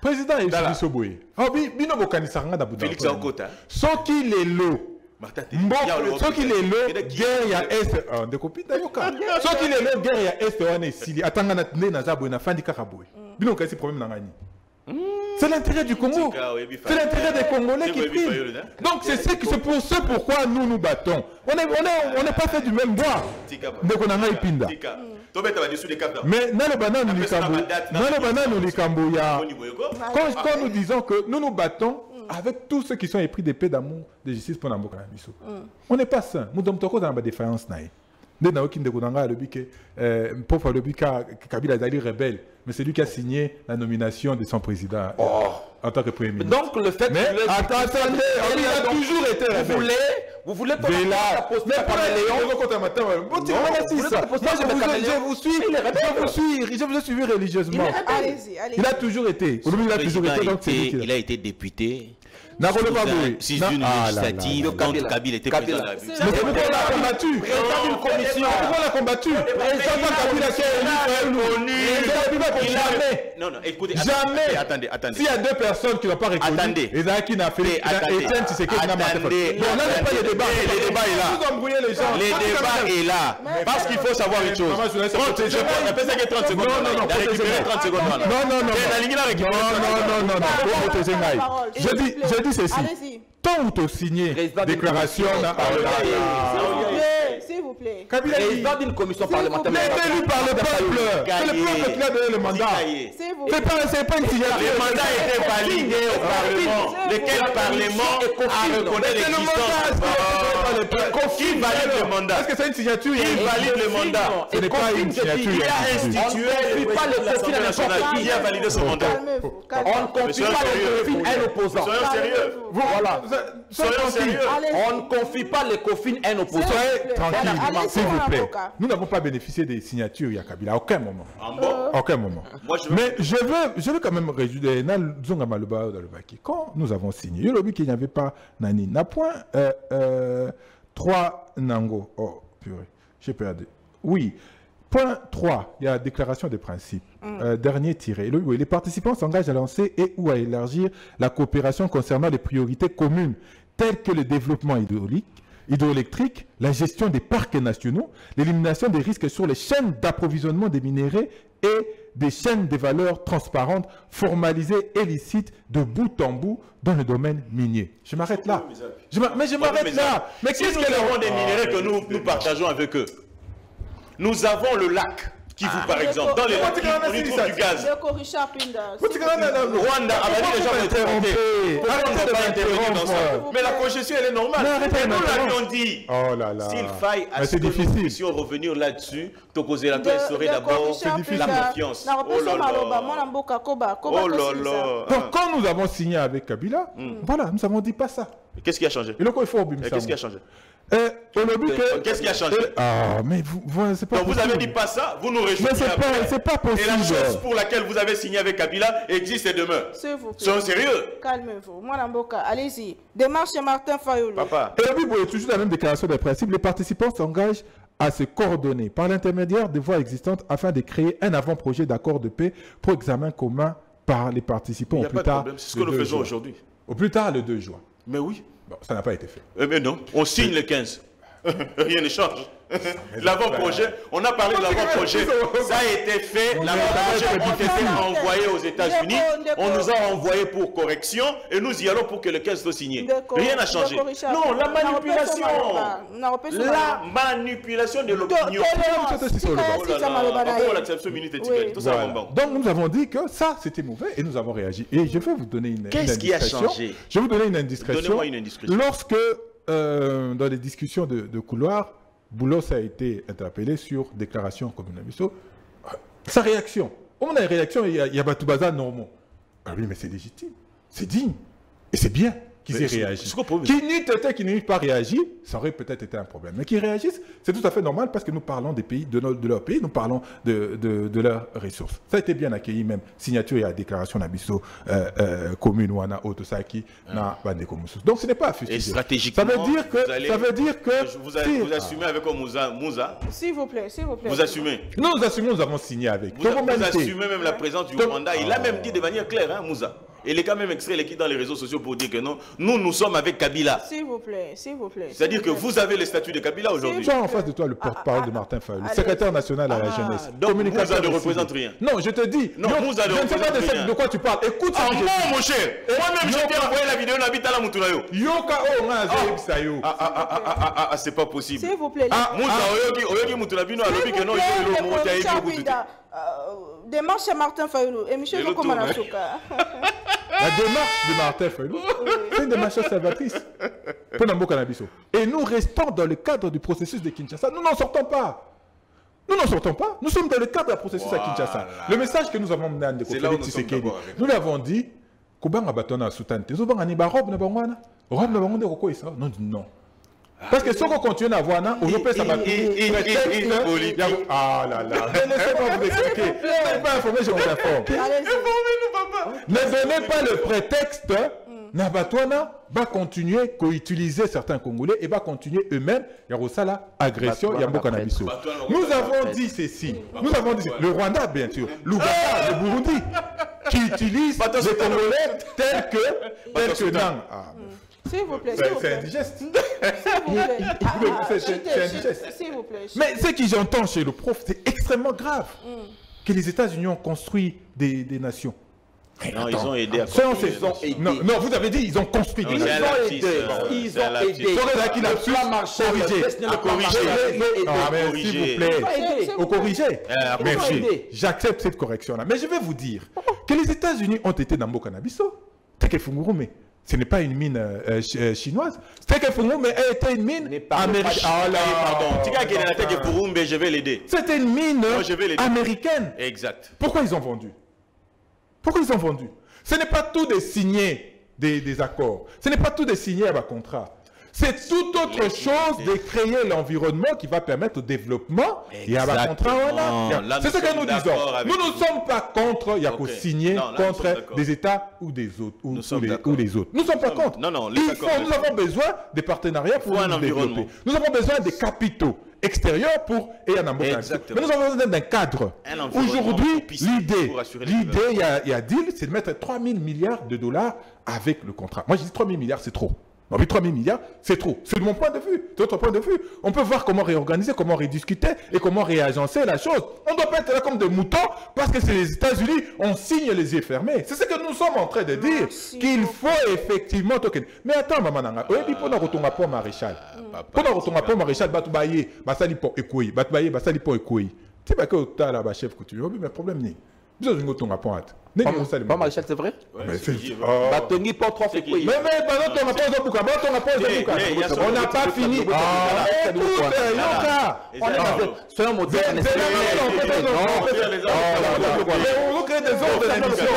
Président est Julie Soboye. Ah oui, Bino Bokanisanga d'Abuja. Félix Ankota. Sauf qu'il est l'eau. Sauf qu'il est l'eau, guerre ya est. Des copines d'ayoka. Sauf qu'il est l'eau, guerre ya est, on est Sili. Attends, on a Nazabo, on a Fandi Karaboy. Bino Kasi problème n'a c'est l'intérêt du Congo. C'est l'intérêt des Congolais qui prime. Donc c'est pour ce pourquoi nous nous battons. On n'est pas fait du même bois. Donc on a un épinda. Mais dans le banane au Likambo, quand nous disons que nous nous battons avec tous ceux qui sont épris d'épée d'amour, de justice pour Namboka Biso. On n'est pas sain. Nous sommes dans la défaillance. Kabila est rebelle, mais c'est lui qui a signé la nomination de son président en tant que premier ministre. Donc le fait mais attendez, il a toujours été rebelle. Vous voulez pas la poste par je vous suis religieusement. Il a toujours été. Il a été député. Si une législative, quand Kabila était président de la République. Mais pourquoi on l'a combattu? Pourquoi on l'a combattu? Non, écoutez. Jamais. Attendez. S'il y a deux personnes qui n'ont pas reconnu, et qui n'a fait Etienne Tshisekedi n'a pas fait. Bon, là, n'est pas le débat. Le débat est là. Vous embrouillez les gens. Le débat est là. Parce qu'il faut savoir une chose. Je appelle ça que 30 secondes. Non. 30 secondes. Non. Je dis ceci. Tant que tu signes déclaration, vous plaît. Kabila dit. Président d'une commission parlementaire. Mais élu par le peuple. C'est le peuple qui a donné le mandat. S'il vous C'est plaît. pas une signature. Le mandat a été validé au Parlement. Lequel Parlement a reconnu l'existence. Qui valide le mandat? Est-ce que c'est une signature? Qui valide le mandat? Ce n'est pas une signature. Il a institué le président de l'Assemblée nationale. Qui a validé son mandat? Calmez-vous. On ne Calmez-vous. confie pas les COFIN à un opposant. Soyons sérieux. Voilà. Soyons sérieux. On ne confie pas les COFIN à un opposant. Soyez tranquille, Allez-y, s'il vous mon plaît. avocat. Nous n'avons pas bénéficié des signatures Yakabila à aucun moment. En bon. À aucun moment. Moi, je veux- Mais je veux quand même réjouir quand nous avons signé. Il y qu'il n'y avait pas Nani. Na point 3 Nango. Oh, purée, j'ai perdu. Oui. Point 3, il y a déclaration des principes. Dernier tiré. Les participants s'engagent à lancer et ou à élargir la coopération concernant les priorités communes, telles que le développement hydroélectrique, la gestion des parcs nationaux, l'élimination des risques sur les chaînes d'approvisionnement des minéraux et des chaînes de valeur transparentes, formalisées et licites de bout en bout dans le domaine minier. Je m'arrête là. Mais je m'arrête là. Mais Si qu'est-ce nous que avons des minéraux que nous partageons avec eux, nous avons le lac Kivu par exemple, dans les lacs Kivu, on y trouve du gaz. Richard Pinda. Rwanda a validé les gens d'interrompre. Pourquoi on ne va pas intervenir dans ça? Mais la congestion, elle est normale. Et nous l'avions dit. Oh là là. S'il faille à ce que nous puissions revenir là-dessus, Tokozé la serait d'abord la confiance. Oh là là. Oh là là. Donc quand nous avons signé avec Kabila, voilà, nous avons dit pas ça. Qu'est-ce qui a changé? Et le quoi il faut Qu'est-ce qui a changé? Qu'est-ce qui a changé? Ah, mais c'est pas donc possible. vous avez dit pas ça, vous nous rejetez. Mais c'est pas possible. Et la chose pour laquelle vous avez signé avec Kabila existe et demeure. S'il vous plaît. Soyons sérieux. Calmez-vous. Moi, Namboka, allez-y. Démarche chez Martin Fayulu. Papa. Et puis, pour toujours la même déclaration des principes, les participants s'engagent à se coordonner par l'intermédiaire des voies existantes afin de créer un avant-projet d'accord de paix pour examen commun par les participants Il n'y au a plus pas de tard. problème, c'est ce que nous faisons aujourd'hui. Au plus tard, le 2 juin. Mais oui. Bon, ça n'a pas été fait. Mais non, on signe le 15. Rien ne change. L'avant-projet, on a parlé de l'avant-projet, ça a été fait, l'avant-projet a été envoyé aux États-Unis, on nous a envoyé pour correction et nous y allons pour que le 15 soit signé. Rien n'a changé. Non, la manipulation. La manipulation de l'opinion. Donc nous avons dit que ça c'était mauvais et nous avons réagi. Et je vais vous donner une Qu'est-ce qui a changé? Je vais vous donner une indiscrétion. Donnez-moi une indiscrétion. Lorsque dans les discussions de couloir, Boulos a été interpellé sur déclaration comme Nabiso. Sa réaction. On a une réaction, il y a Batoubaza normaux. Ah oui, mais c'est légitime, c'est digne. Et c'est bien qu'ils aient réagi. Qui n'ait pas réagi, ça aurait peut-être été un problème. Mais qu'ils réagissent, c'est tout à fait normal parce que nous parlons des pays, de leur pays, nous parlons de leurs ressources. Ça a été bien accueilli même. Signature et la déclaration d'Abisso commune ou autre ça qui n'a pas de communes. Donc ce n'est pas à fustiger. Et stratégiquement, ça veut dire que vous assumez avec Moussa. S'il vous plaît, s'il vous plaît. Vous assumez. Nous assumons, nous avons signé avec. Vous assumez même la présence du Rwanda. Il a même dit de manière claire, hein, Moussa. Il est quand même extrait l'équipe dans les réseaux sociaux pour dire que non, nous sommes avec Kabila. S'il vous plaît, s'il vous plaît. C'est-à-dire que vous avez le statut de Kabila aujourd'hui. Tu as en face de toi le porte-parole de Martin Fayulu, le secrétaire national à la jeunesse. Donc Moussa ne représente rien. Non, je te dis. Non, Moussa ne je ne sais pas représente rien. de quoi tu parles. Écoute ça. Mon cher. Moi-même, je t'ai envoyé la vidéo Nabit à la Moutoulayo. Yoka o c'est pas possible. S'il vous plaît. Moussa, Oyoki Moutoulabino a lobby que non, il est le mot qui a été démarche à Martin Fayulu. Et Michel Komanasuka. La démarche de Martin Fayulu, c'est une démarche salvatrice pour Nambo Nabiso. Et nous restons dans le cadre du processus de Kinshasa. Nous n'en sortons pas. Nous n'en sortons pas. Nous sommes dans le cadre du processus à Kinshasa. Le message que nous avons mené à Ndeko Tshisekedi, nous l'avons dit, Kubanga Batona Soutane, Tezobanga ni barob na bangwana. Rob na bangwana ko isa. Non, non. Parce que si on continue à voir, on peut ça va. Ah là là. Laissez-moi vous expliquer. Vous n'êtes pas informé, je vous informe. Ne donnez pas le prétexte. Nabatouana va continuer à utiliser certains Congolais et va continuer eux-mêmes. Il y a aussi la agression. Il y a beaucoup d'anabiso. Nous avons dit ceci. Nous avons dit le Rwanda, bien sûr. L'Ouganda, le Burundi, qui utilisent les Congolais tels que Nang. S'il vous plaît. C'est indigeste. S'il vous plaît. C'est indigeste. S'il vous plaît. Mais ce que j'entends chez le prof, c'est extrêmement grave que les États-Unis ont construit des nations. Non, ils ont aidé à Selon construire. ces- Non, non, vous avez dit ils ont construit. Ils C'est un ont lapsus, aidé. c'est un lapsus. Corée là qui l'a su corriger. Ah, mais s'il vous plaît. Au corriger. Merci. aidé. J'accepte cette correction-là. Mais je vais vous dire que les États-Unis ont été dans le Canabiso. C'est que Fungurume, ce n'est pas une mine chinoise. C'est que Fungurume a été une mine américaine. Ah là, Pardon, Tika qui est dans la tête de Purumbe, je vais l'aider. c'était une mine Non, je vais l'aider. américaine. Exact. Pourquoi ils ont vendu? Pourquoi ils ont vendu? Ce n'est pas tout de signer des accords. Ce n'est pas tout de signer un contrat. C'est tout autre chose de créer l'environnement qui va permettre au développement. Il y a un contrat. Exactement. Là, C'est ce nous que sommes nous disons. d'accord avec Nous ne vous. sommes pas contre, il y a qu'au Ok. signer Non, là, nous sommes contre d'accord. des États ou des autres. Nous sommes d'accord. Ou les autres. Nous ne sommes pas contre. Non, non, les Nous accords, avons besoin des partenariats pour faut un nous environnement. développer. Nous avons besoin des capitaux extérieurs pour et un emploi. Exactement. Mais nous avons besoin d'un cadre. Un environnement Aujourd'hui, propice pour assurer le l'idée, il y a deal, c'est de mettre 3 000 milliards de dollars avec le contrat. Moi, je dis 3 000 milliards, c'est trop. On dit 3 000 milliards, c'est trop. C'est de mon point de vue. C'est votre point de vue. On peut voir comment réorganiser, comment rediscuter et comment réagencer la chose. On ne doit pas être là comme des moutons parce que c'est les États-Unis, on signe les yeux fermés. C'est ce que nous sommes en train de dire. Qu'il faut effectivement token. Mais attends, maman nanga. Oui, puis pour retourner pour maréchal. Pour retourner pour maréchal, batu baye, basali pour ekoi, batu baye, basali pour ekoi. Tu sais pas que tu as là, chef coutumier. Mais problème ni. Nous avons un point à Pas maréchal, c'est vrai? Mais c'est Batongi pour 3 fois. mais pendant ton rapport de Bouka, on n'a pas fini. Ah, écoute, Yoka. Soyons modernes. Mais on crée des ordres de l'émission.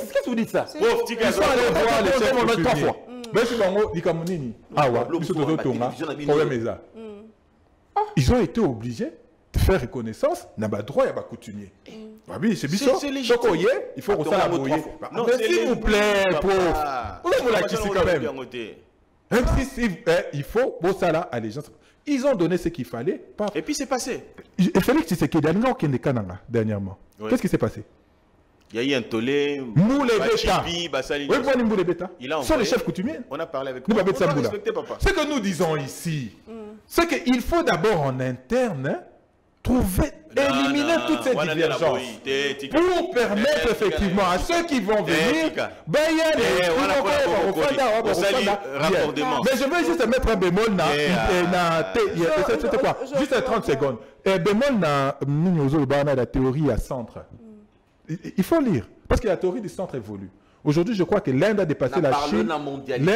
Qu'est-ce que vous dites ça? Ils sont allés voir les chefs coutumiers. Mais c'est dans Likamunini. Ah ouais, problème est là. Ils ont été obligés de faire reconnaissance n'a pas droit à un coutumier. Oui, c'est bizarre. Il faut qu'on s'en abrouille. Mais s'il vous plaît, pauvre. Vous la kissi quand même. Même si il faut, bon ça là, allégeance. Ils ont donné ce qu'il fallait. Et puis c'est passé. Et Félix Tshisekedi, dernièrement. Qu'est-ce qui s'est passé? Il y a eu un tollé. Moulé Beta. Oui, Moulé Beta. Ce sont les chefs coutumiers. On a parlé avec nous. Papa. Ce que nous disons ici, c'est qu'il faut d'abord en interne trouver, éliminer toutes ces divergences pour permettre effectivement à ceux qui vont venir, mais je veux juste mettre un bémol c'était quoi? Juste 30 secondes. Bémol dans la théorie à centre. Il faut lire, parce que la théorie du centre évolue. Aujourd'hui, je crois que l'Inde a dépassé la Chine. L'Inde a mondialisé.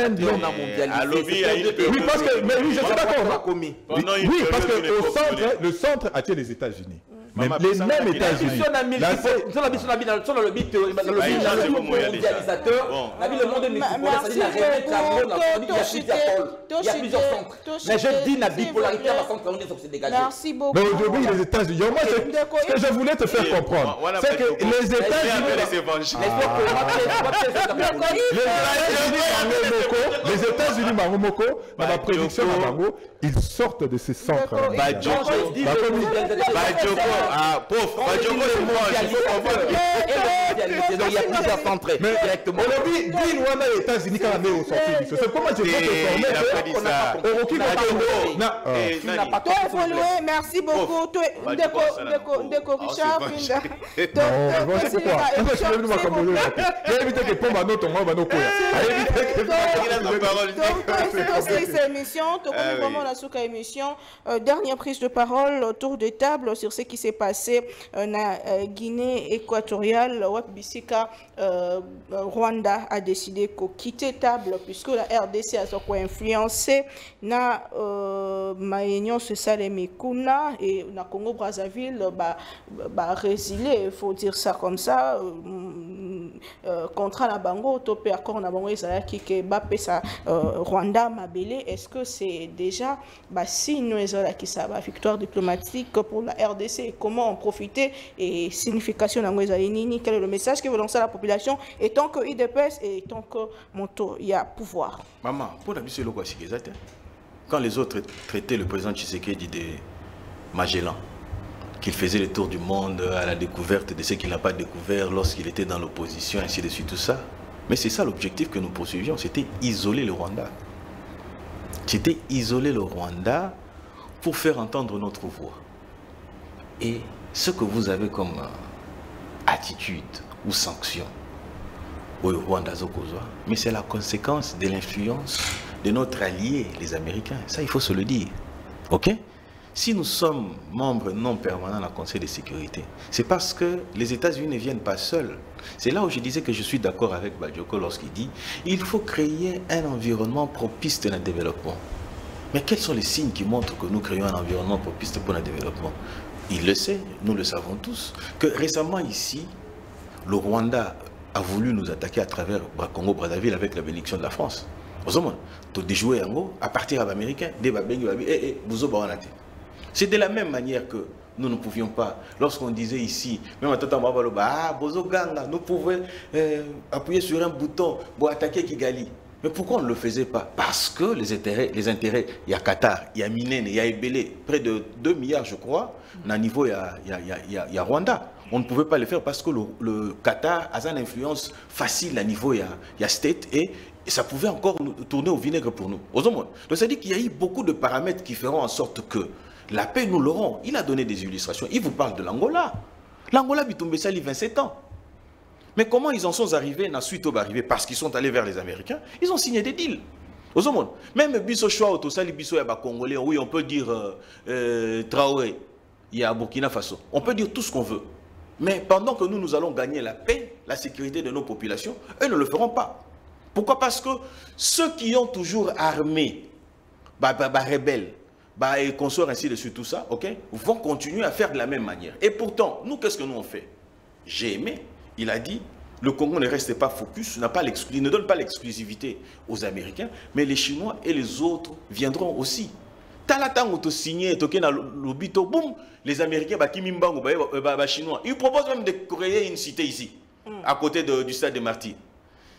Oui, parce que, mais oui, je suis d'accord. Oui, parce que le centre attire les États-Unis. Mais les mêmes États-Unis. Il y a plusieurs centres. Mais je dis la bipolarité à centre, on s'est dégagé. Merci beaucoup. Mais aujourd'hui, les États-Unis. Moi, ce que je voulais te faire comprendre, c'est que les États-Unis. Les États-Unis, Maromoko, dans la prédiction de Maromoko, ils sortent de ces centres. Il y a plusieurs centres directement. Aujourd'hui, dis Rwanda et les États-Unis quand on est au sorti. C'est comment je peux te former. Merci beaucoup. Ndeko Richard. Dernière prise de parole autour de table sur ce qui s'est passé en Guinée équatoriale. Bisika Rwanda a décidé de quitter table puisque la RDC a influencé na Maïnion Salemikuna et na Congo Brazzaville résilié, il faut dire ça comme ça, contrat na bango topé accord na bango ezalaki ke bapesa Rwanda mabele. Est-ce que c'est déjà signe ezalaki ça victoire diplomatique pour la RDC et comment en profiter et signification na nini? Quel est le message que veut lancer la population et tant que IDPS et tant que il y a pouvoir? Maman, pour la mission quand les autres traitaient le président Tshisekedi de Magellan, qu'il faisait le tour du monde à la découverte de ce qu'il n'a pas découvert lorsqu'il était dans l'opposition, ainsi de suite, tout ça. Mais c'est ça l'objectif que nous poursuivions, c'était isoler le Rwanda. C'était isoler le Rwanda pour faire entendre notre voix. Et ce que vous avez comme attitude ou sanction au Rwanda, mais c'est la conséquence de l'influence de notre allié, les Américains. Ça, il faut se le dire. Ok? Si nous sommes membres non permanents dans le Conseil de sécurité, c'est parce que les États-Unis ne viennent pas seuls. C'est là où je disais que je suis d'accord avec Badioko lorsqu'il dit il faut créer un environnement propice à un développement. Mais quels sont les signes qui montrent que nous créons un environnement propice pour un développement? Il le sait, nous le savons tous, que récemment ici, le Rwanda a voulu nous attaquer à travers Congo-Brazzaville avec la bénédiction de la France. Tu déjouer à partir de l'Américain, c'est de la même manière que nous ne pouvions pas, lorsqu'on disait ici, même à Tata Mabaloba, Bozo Ganga, nous pouvions appuyer sur un bouton pour attaquer Kigali. Mais pourquoi on ne le faisait pas? Parce que les intérêts, il y a Qatar, il y a Minen, il y a Ebele, près de 2 milliards, je crois, à niveau, il y a Rwanda. On ne pouvait pas le faire parce que le Qatar a une influence facile à niveau, il y a State, et ça pouvait encore tourner au vinaigre pour nous. Donc, c'est-à-dire qu'il y a eu beaucoup de paramètres qui feront en sorte que la paix, nous l'aurons. Il a donné des illustrations. Il vous parle de l'Angola. L'Angola, Bitumbe Sali, 27 ans. Mais comment ils en sont arrivés, na suite au arrivé, parce qu'ils sont allés vers les Américains, ils ont signé des deals. Même Bisso Choa, Otosali, Bisso Yaba Congolais, oui, on peut dire Traoré, il y a Burkina Faso. On peut dire tout ce qu'on veut. Mais pendant que nous allons gagner la paix, la sécurité de nos populations, eux ne le feront pas. Pourquoi? Parce que ceux qui ont toujours armé, rebelles, et consorts ainsi de suite, tout ça, ok, vont continuer à faire de la même manière. Et pourtant, nous, qu'est-ce que nous on fait? J'ai aimé. Il a dit, le Congo ne reste pas focus, il ne donne pas l'exclusivité aux Américains, mais les Chinois et les autres viendront aussi. Les Américains, Chinois, ils proposent même de créer une cité ici, à côté du stade des Martyrs.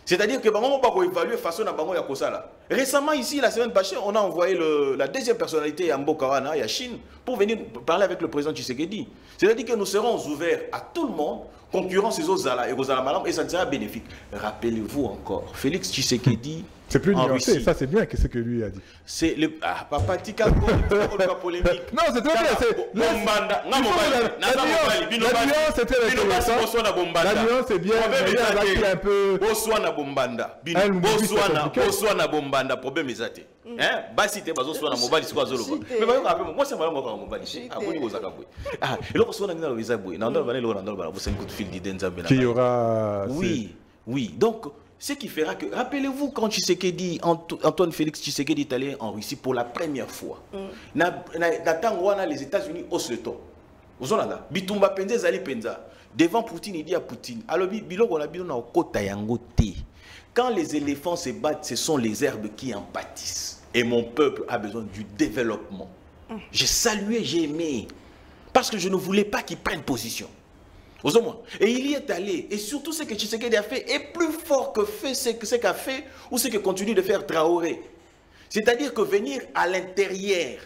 C'est-à-dire que on va évaluer façon à Bango Yakosala. Récemment, ici, la semaine passée, on a envoyé la deuxième personnalité à Mbokawana, à Chine, pour venir parler avec le président Tshisekedi. C'est-à-dire que nous serons ouverts à tout le monde, concurrence aux Zala et aux Malam, et ça sera bénéfique. Rappelez-vous encore, Félix Tshisekedi. C'est plus nuancé, ça c'est bien ce que lui a dit. C'est le. Ah, papa Tika, pas polémique. Non, c'est très bien. Bombanda, la nuance, c'était intéressant. La nuance, c'est bien. Un peu. Boswana Bombanda. Boswana Bombanda, problème est hein? Basi te bazo soit na mobile siko azoloba. Mais ba yoka moi c'est malama ko mobile. Aboni ko zakabwe. Ah, eloko soit na ngina lobiza bwe. Na ndo bana lo na ndo bana bo 5 coup de fil d'Idenzambe. Qui aura. Oui. Donc ce qui fera que, rappelez-vous quand Tshisekedi, Antoine Félix Tshisekedi est allé en Russie pour la première fois. Les États-Unis haussent le ton. Vous avez Bitumba Penza Zali Penza. Devant Poutine, il dit à Poutine, alors quand les éléphants se battent, ce sont les herbes qui en pâtissent. Et mon peuple a besoin du développement. J'ai salué, j'ai aimé. Parce que je ne voulais pas qu'ils prennent position. Et il y est allé. Et surtout ce que Tshisekedi a fait est plus fort que ce qu'a fait ou ce que continue de faire Traoré. C'est-à-dire que venir à l'intérieur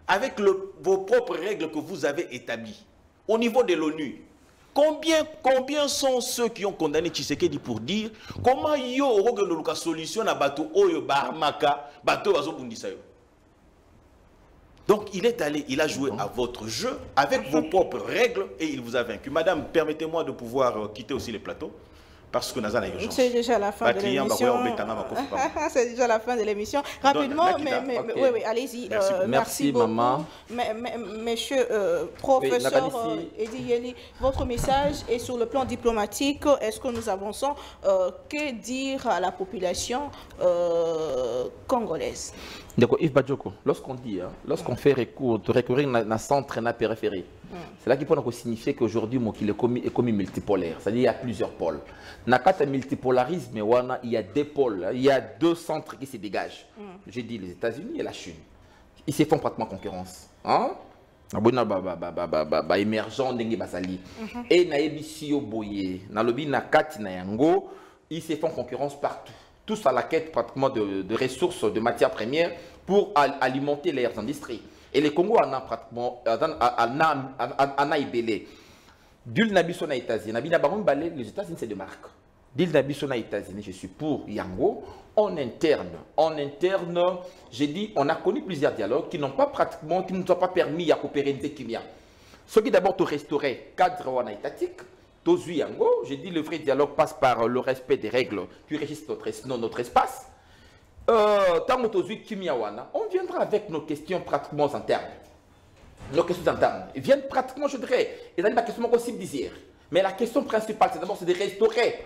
avec vos propres règles que vous avez établies au niveau de l'ONU. Combien sont ceux qui ont condamné Tshisekedi pour dire comment yo aura une solution à bateau oyo barmaka bateau bazobundisa yo. Donc il est allé, il a joué à votre jeu avec vos propres règles et il vous a vaincu. Madame, permettez-moi de pouvoir quitter aussi le plateau parce que nous avons urgence. C'est déjà la fin de l'émission. C'est déjà la fin de l'émission. Rapidement, oui, allez-y. Merci beaucoup. Maman. Monsieur professeur Edi Yeli, votre message est sur le plan diplomatique. Est-ce que nous avançons? Que dire à la population congolaise? Donc, Yves Badioko, lorsqu'on dit, lorsqu'on fait recourir à un centre et à la périphérie, c'est là qu'il peut signifier qu'aujourd'hui, il est commis multipolaire. C'est-à-dire qu'il y a plusieurs pôles. Dans le multipolarisme, il y a deux pôles, il y a deux centres qui se dégagent. J'ai dit les États-Unis et la Chine. Ils se font pratiquement concurrence. Émergent d'Engue Basali. Et Naebisio Boye, Nalobi Nakati Nayango, ils se font concurrence partout. Tous à la quête pratiquement de ressources, de matières premières pour alimenter leurs industries. Et les Congo en a pratiquement, en a ibélé. D'il n'habite aux États-Unis, les États-Unis c'est de marque. D'il n'habite aux États-Unis, je suis pour Yango. En interne, j'ai dit, on a connu plusieurs dialogues qui n'ont pas pratiquement, qui ne nous ont pas permis à coopérer avec Kimia. Ce qui d'abord te restaurer cadre étatique, J'ai dit le vrai dialogue passe par le respect des règles qui régissent notre espace. On viendra avec nos questions pratiquement internes. Nos questions internes. Ils viennent pratiquement, je dirais, ils ont ma question possible d'hier. Mais la question principale, c'est d'abord de restaurer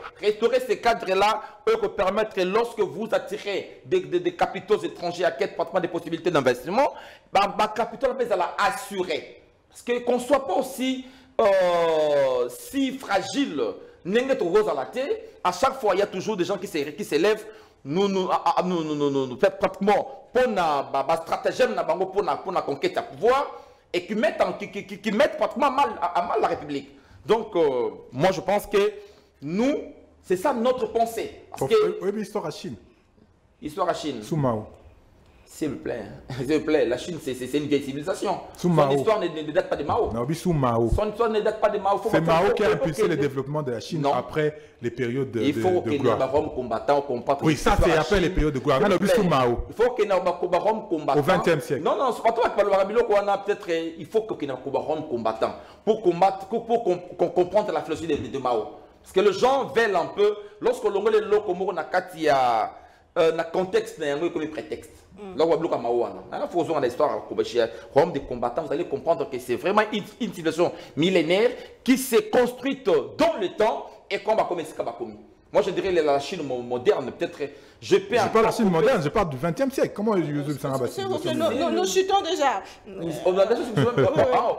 ces cadres-là, pour permettre, lorsque vous attirez des capitaux étrangers à quête pratiquement des possibilités d'investissement, capitaux à assurer. Parce qu'on ne soit pas aussi si fragile, à chaque fois, il y a toujours des gens qui s'élèvent, nous pratiquement pour la stratégie pour la conquête à pouvoir et qui mettent pratiquement à mal la République. Donc, moi, je pense que nous, c'est ça notre pensée. Oui, mais histoire à Chine. Histoire à Chine. Sous Mao. S'il vous plaît, la Chine, c'est une vieille civilisation. Son histoire ne date pas de Mao. Non, sous Mao. Son histoire ne date pas de Mao. C'est Mao qui a impulsé le développement de la Chine après les périodes de gloire. Il faut qu'il y ait un Rome combattant. Oui, ça c'est après les périodes de gloire. Non, sous Mao. Il faut qu'il y ait un Rome combattant. Au XXe siècle. Non, c'est pas toi qui parle peut-être. Il faut qu'il y ait un Rome combattant pour comprendre la philosophie de Mao. Parce que les gens veulent un peu, lorsque l'on a le locomotive il y a un contexte, il y a un prétexte. Là, on a faut l'histoire Rome des combattants, vous allez comprendre que c'est vraiment une civilisation millénaire qui s'est construite dans le temps et qu'on va commencer à commis. Moi, je dirais la Chine moderne, peut-être. Je parle de la Chine moderne, je parle du XXe siècle. Comment nous chutons déjà.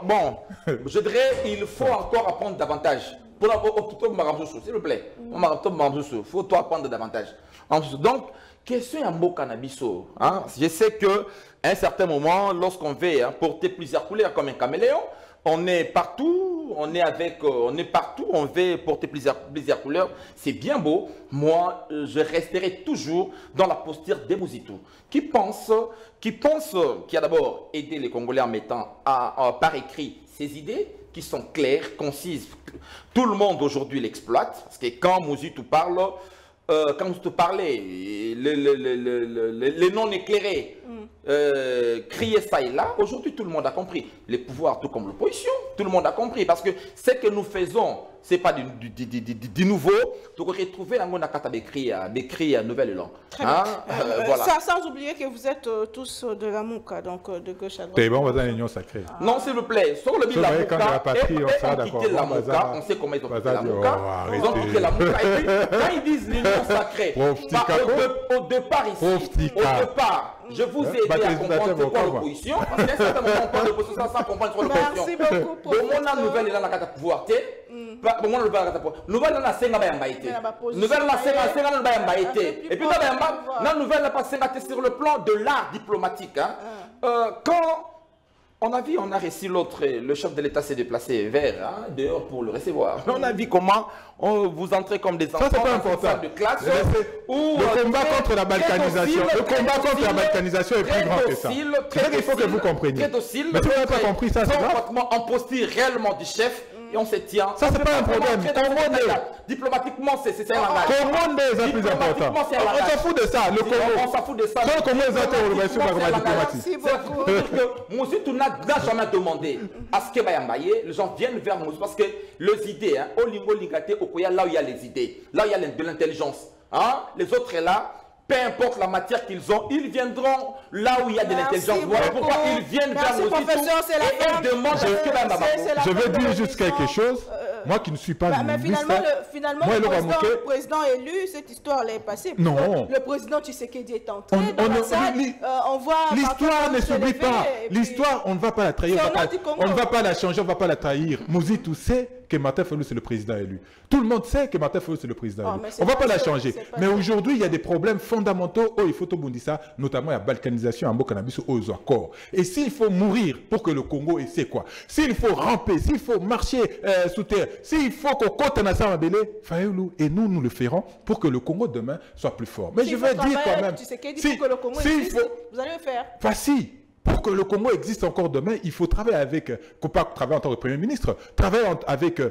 Bon, je dirais il faut encore apprendre davantage. S'il vous plaît, il faut apprendre davantage. Donc, question à mot cannabis. Je sais qu'à un certain moment, lorsqu'on veut porter plusieurs couleurs comme un caméléon, on est partout, on est partout, on veut porter plusieurs couleurs. C'est bien beau. Moi, je resterai toujours dans la posture des Mousito, qui a d'abord aidé les Congolais en mettant par écrit ses idées, qui sont claires, concises. Tout le monde aujourd'hui l'exploite, parce que quand Mousito parle, quand vous te parlez, les non-éclairés crier ça et là, aujourd'hui tout le monde a compris. Les pouvoirs, tout comme l'opposition, tout le monde a compris. Parce que ce que nous faisons, ce n'est pas du nouveau. Tu aurais retrouvé la monacata d'écrit à nouvelle langue. Voilà. Sans oublier que vous êtes tous de la Mouka, donc de gauche à droite. C'est bon, on va dans l'union sacrée. Non, s'il vous plaît, sur le bilan de la Mouka, on sait comment ils ont quitté la Mouka. Ils ont quitté la Mouka. Et puis, quand ils disent l'union sacrée, au départ ici, je vous ai aidé à comprendre c'est quoi l'opposition. Parce qu'à un certain moment, on parle d'opposition sans comprendre quoi l'opposition. Merci beaucoup. Au moment où la nouvelle est là, la pouvoir. Au moment où nouvelle là, c'est nouvelle là, c'est et puis la nouvelle là, c'est sur le plan de l'art diplomatique. Quand on a réussi le chef de l'État s'est déplacé vers dehors pour le recevoir. On a vu comment vous entrez comme des enfants dans une salle de classe. Le combat contre la balkanisation, est plus grand que ça. Il faut que vous compreniez. Très docile, mais si vous n'avez pas compris ça, c'est grave. En posture réellement du chef. Et on se tient. Ça, c'est pas un problème. Diplomatiquement, c'est un langage. Congo est plus important. On s'en fout de ça. Le Congo. On s'en fout de ça. Le Congo est interrogation par la diplomatie. Moussou n'a jamais demandé à ce que Bayambaye, les gens viennent vers Moussou parce que les idées, au Lingo Lingate, au Koya, là où il y a les idées, là où il y a de l'intelligence. Les autres là. Peu importe la matière qu'ils ont, ils viendront là où il y a de l'intelligence. Voilà pourquoi ils viennent vers nous et demandent je veux dire juste quelque chose. Moi qui ne suis pas linguiste, finalement le président élu, cette histoire est passée. Non. Le président Tshisekedi est entré dans la salle. On voit l'histoire ne s'oublie pas. L'histoire, on ne va pas la trahir. On ne va pas la changer, on ne va pas la trahir. Mousito sait que Martin Fayulu c'est le président élu. Tout le monde sait que Martin Fayulu c'est le président élu. On ne va pas la changer. Mais aujourd'hui, il y a des problèmes fondamentaux. Il faut tout le monde dire ça, notamment la balkanisation en cannabis aux accords. Et s'il faut mourir pour que le Congo essaie quoi, s'il faut ramper, s'il faut marcher sous terre, s'il faut qu'on compte en ensemble Fayulu et nous le ferons pour que le Congo demain soit plus fort. Mais je vais dire quand même, vous allez le faire. Facile. Pour que le Congo existe encore demain, il faut travailler avec, travailler en tant que Premier ministre, travailler avec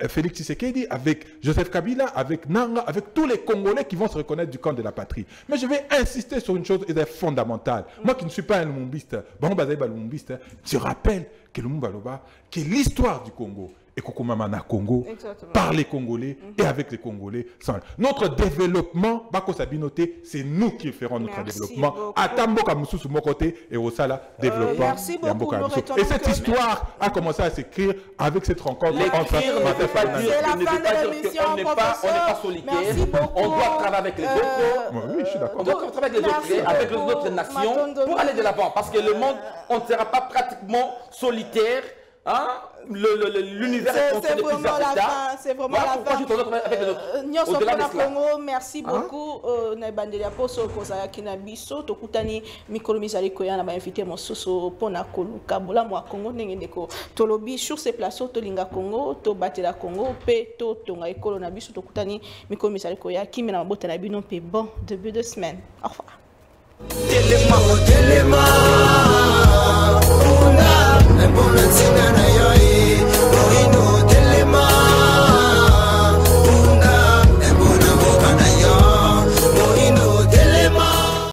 Félix Tshisekedi, avec Joseph Kabila, avec Nanga, avec tous les Congolais qui vont se reconnaître du camp de la patrie. Mais je vais insister sur une chose fondamentale. Moi qui ne suis pas un lumumbiste, je rappelle que le Mumba que l'histoire du Congo et Kokomamana Congo, par les Congolais et avec les Congolais. Notre développement, c'est nous qui ferons notre développement. À Tamboka Moussou sur mon côté et au Sala, développement. Merci beaucoup. Et cette histoire a commencé à s'écrire avec cette rencontre entre c'est la fin de l'émission, on n'est pas solitaire. On doit travailler avec les autres. Oui, je suis d'accord. On doit travailler avec les autres nations pour aller de l'avant. Parce que le monde, on ne sera pas pratiquement solitaire. Hein? L'univers c'est vraiment la fin. C'est vraiment la fin. Merci beaucoup. Nabandelia poso kozala kinabiso tokutani mikolo mizali koya na ba invité mosusu pona koluka bolamu wa Congo ndenge ndeko tolobi sur ces plateaux tolinga Congo to batela Congo pe to tonga ekolo na biso tokutani mikolo mizali koya kimena mabota na bino pe bon début de semaine. Au revoir.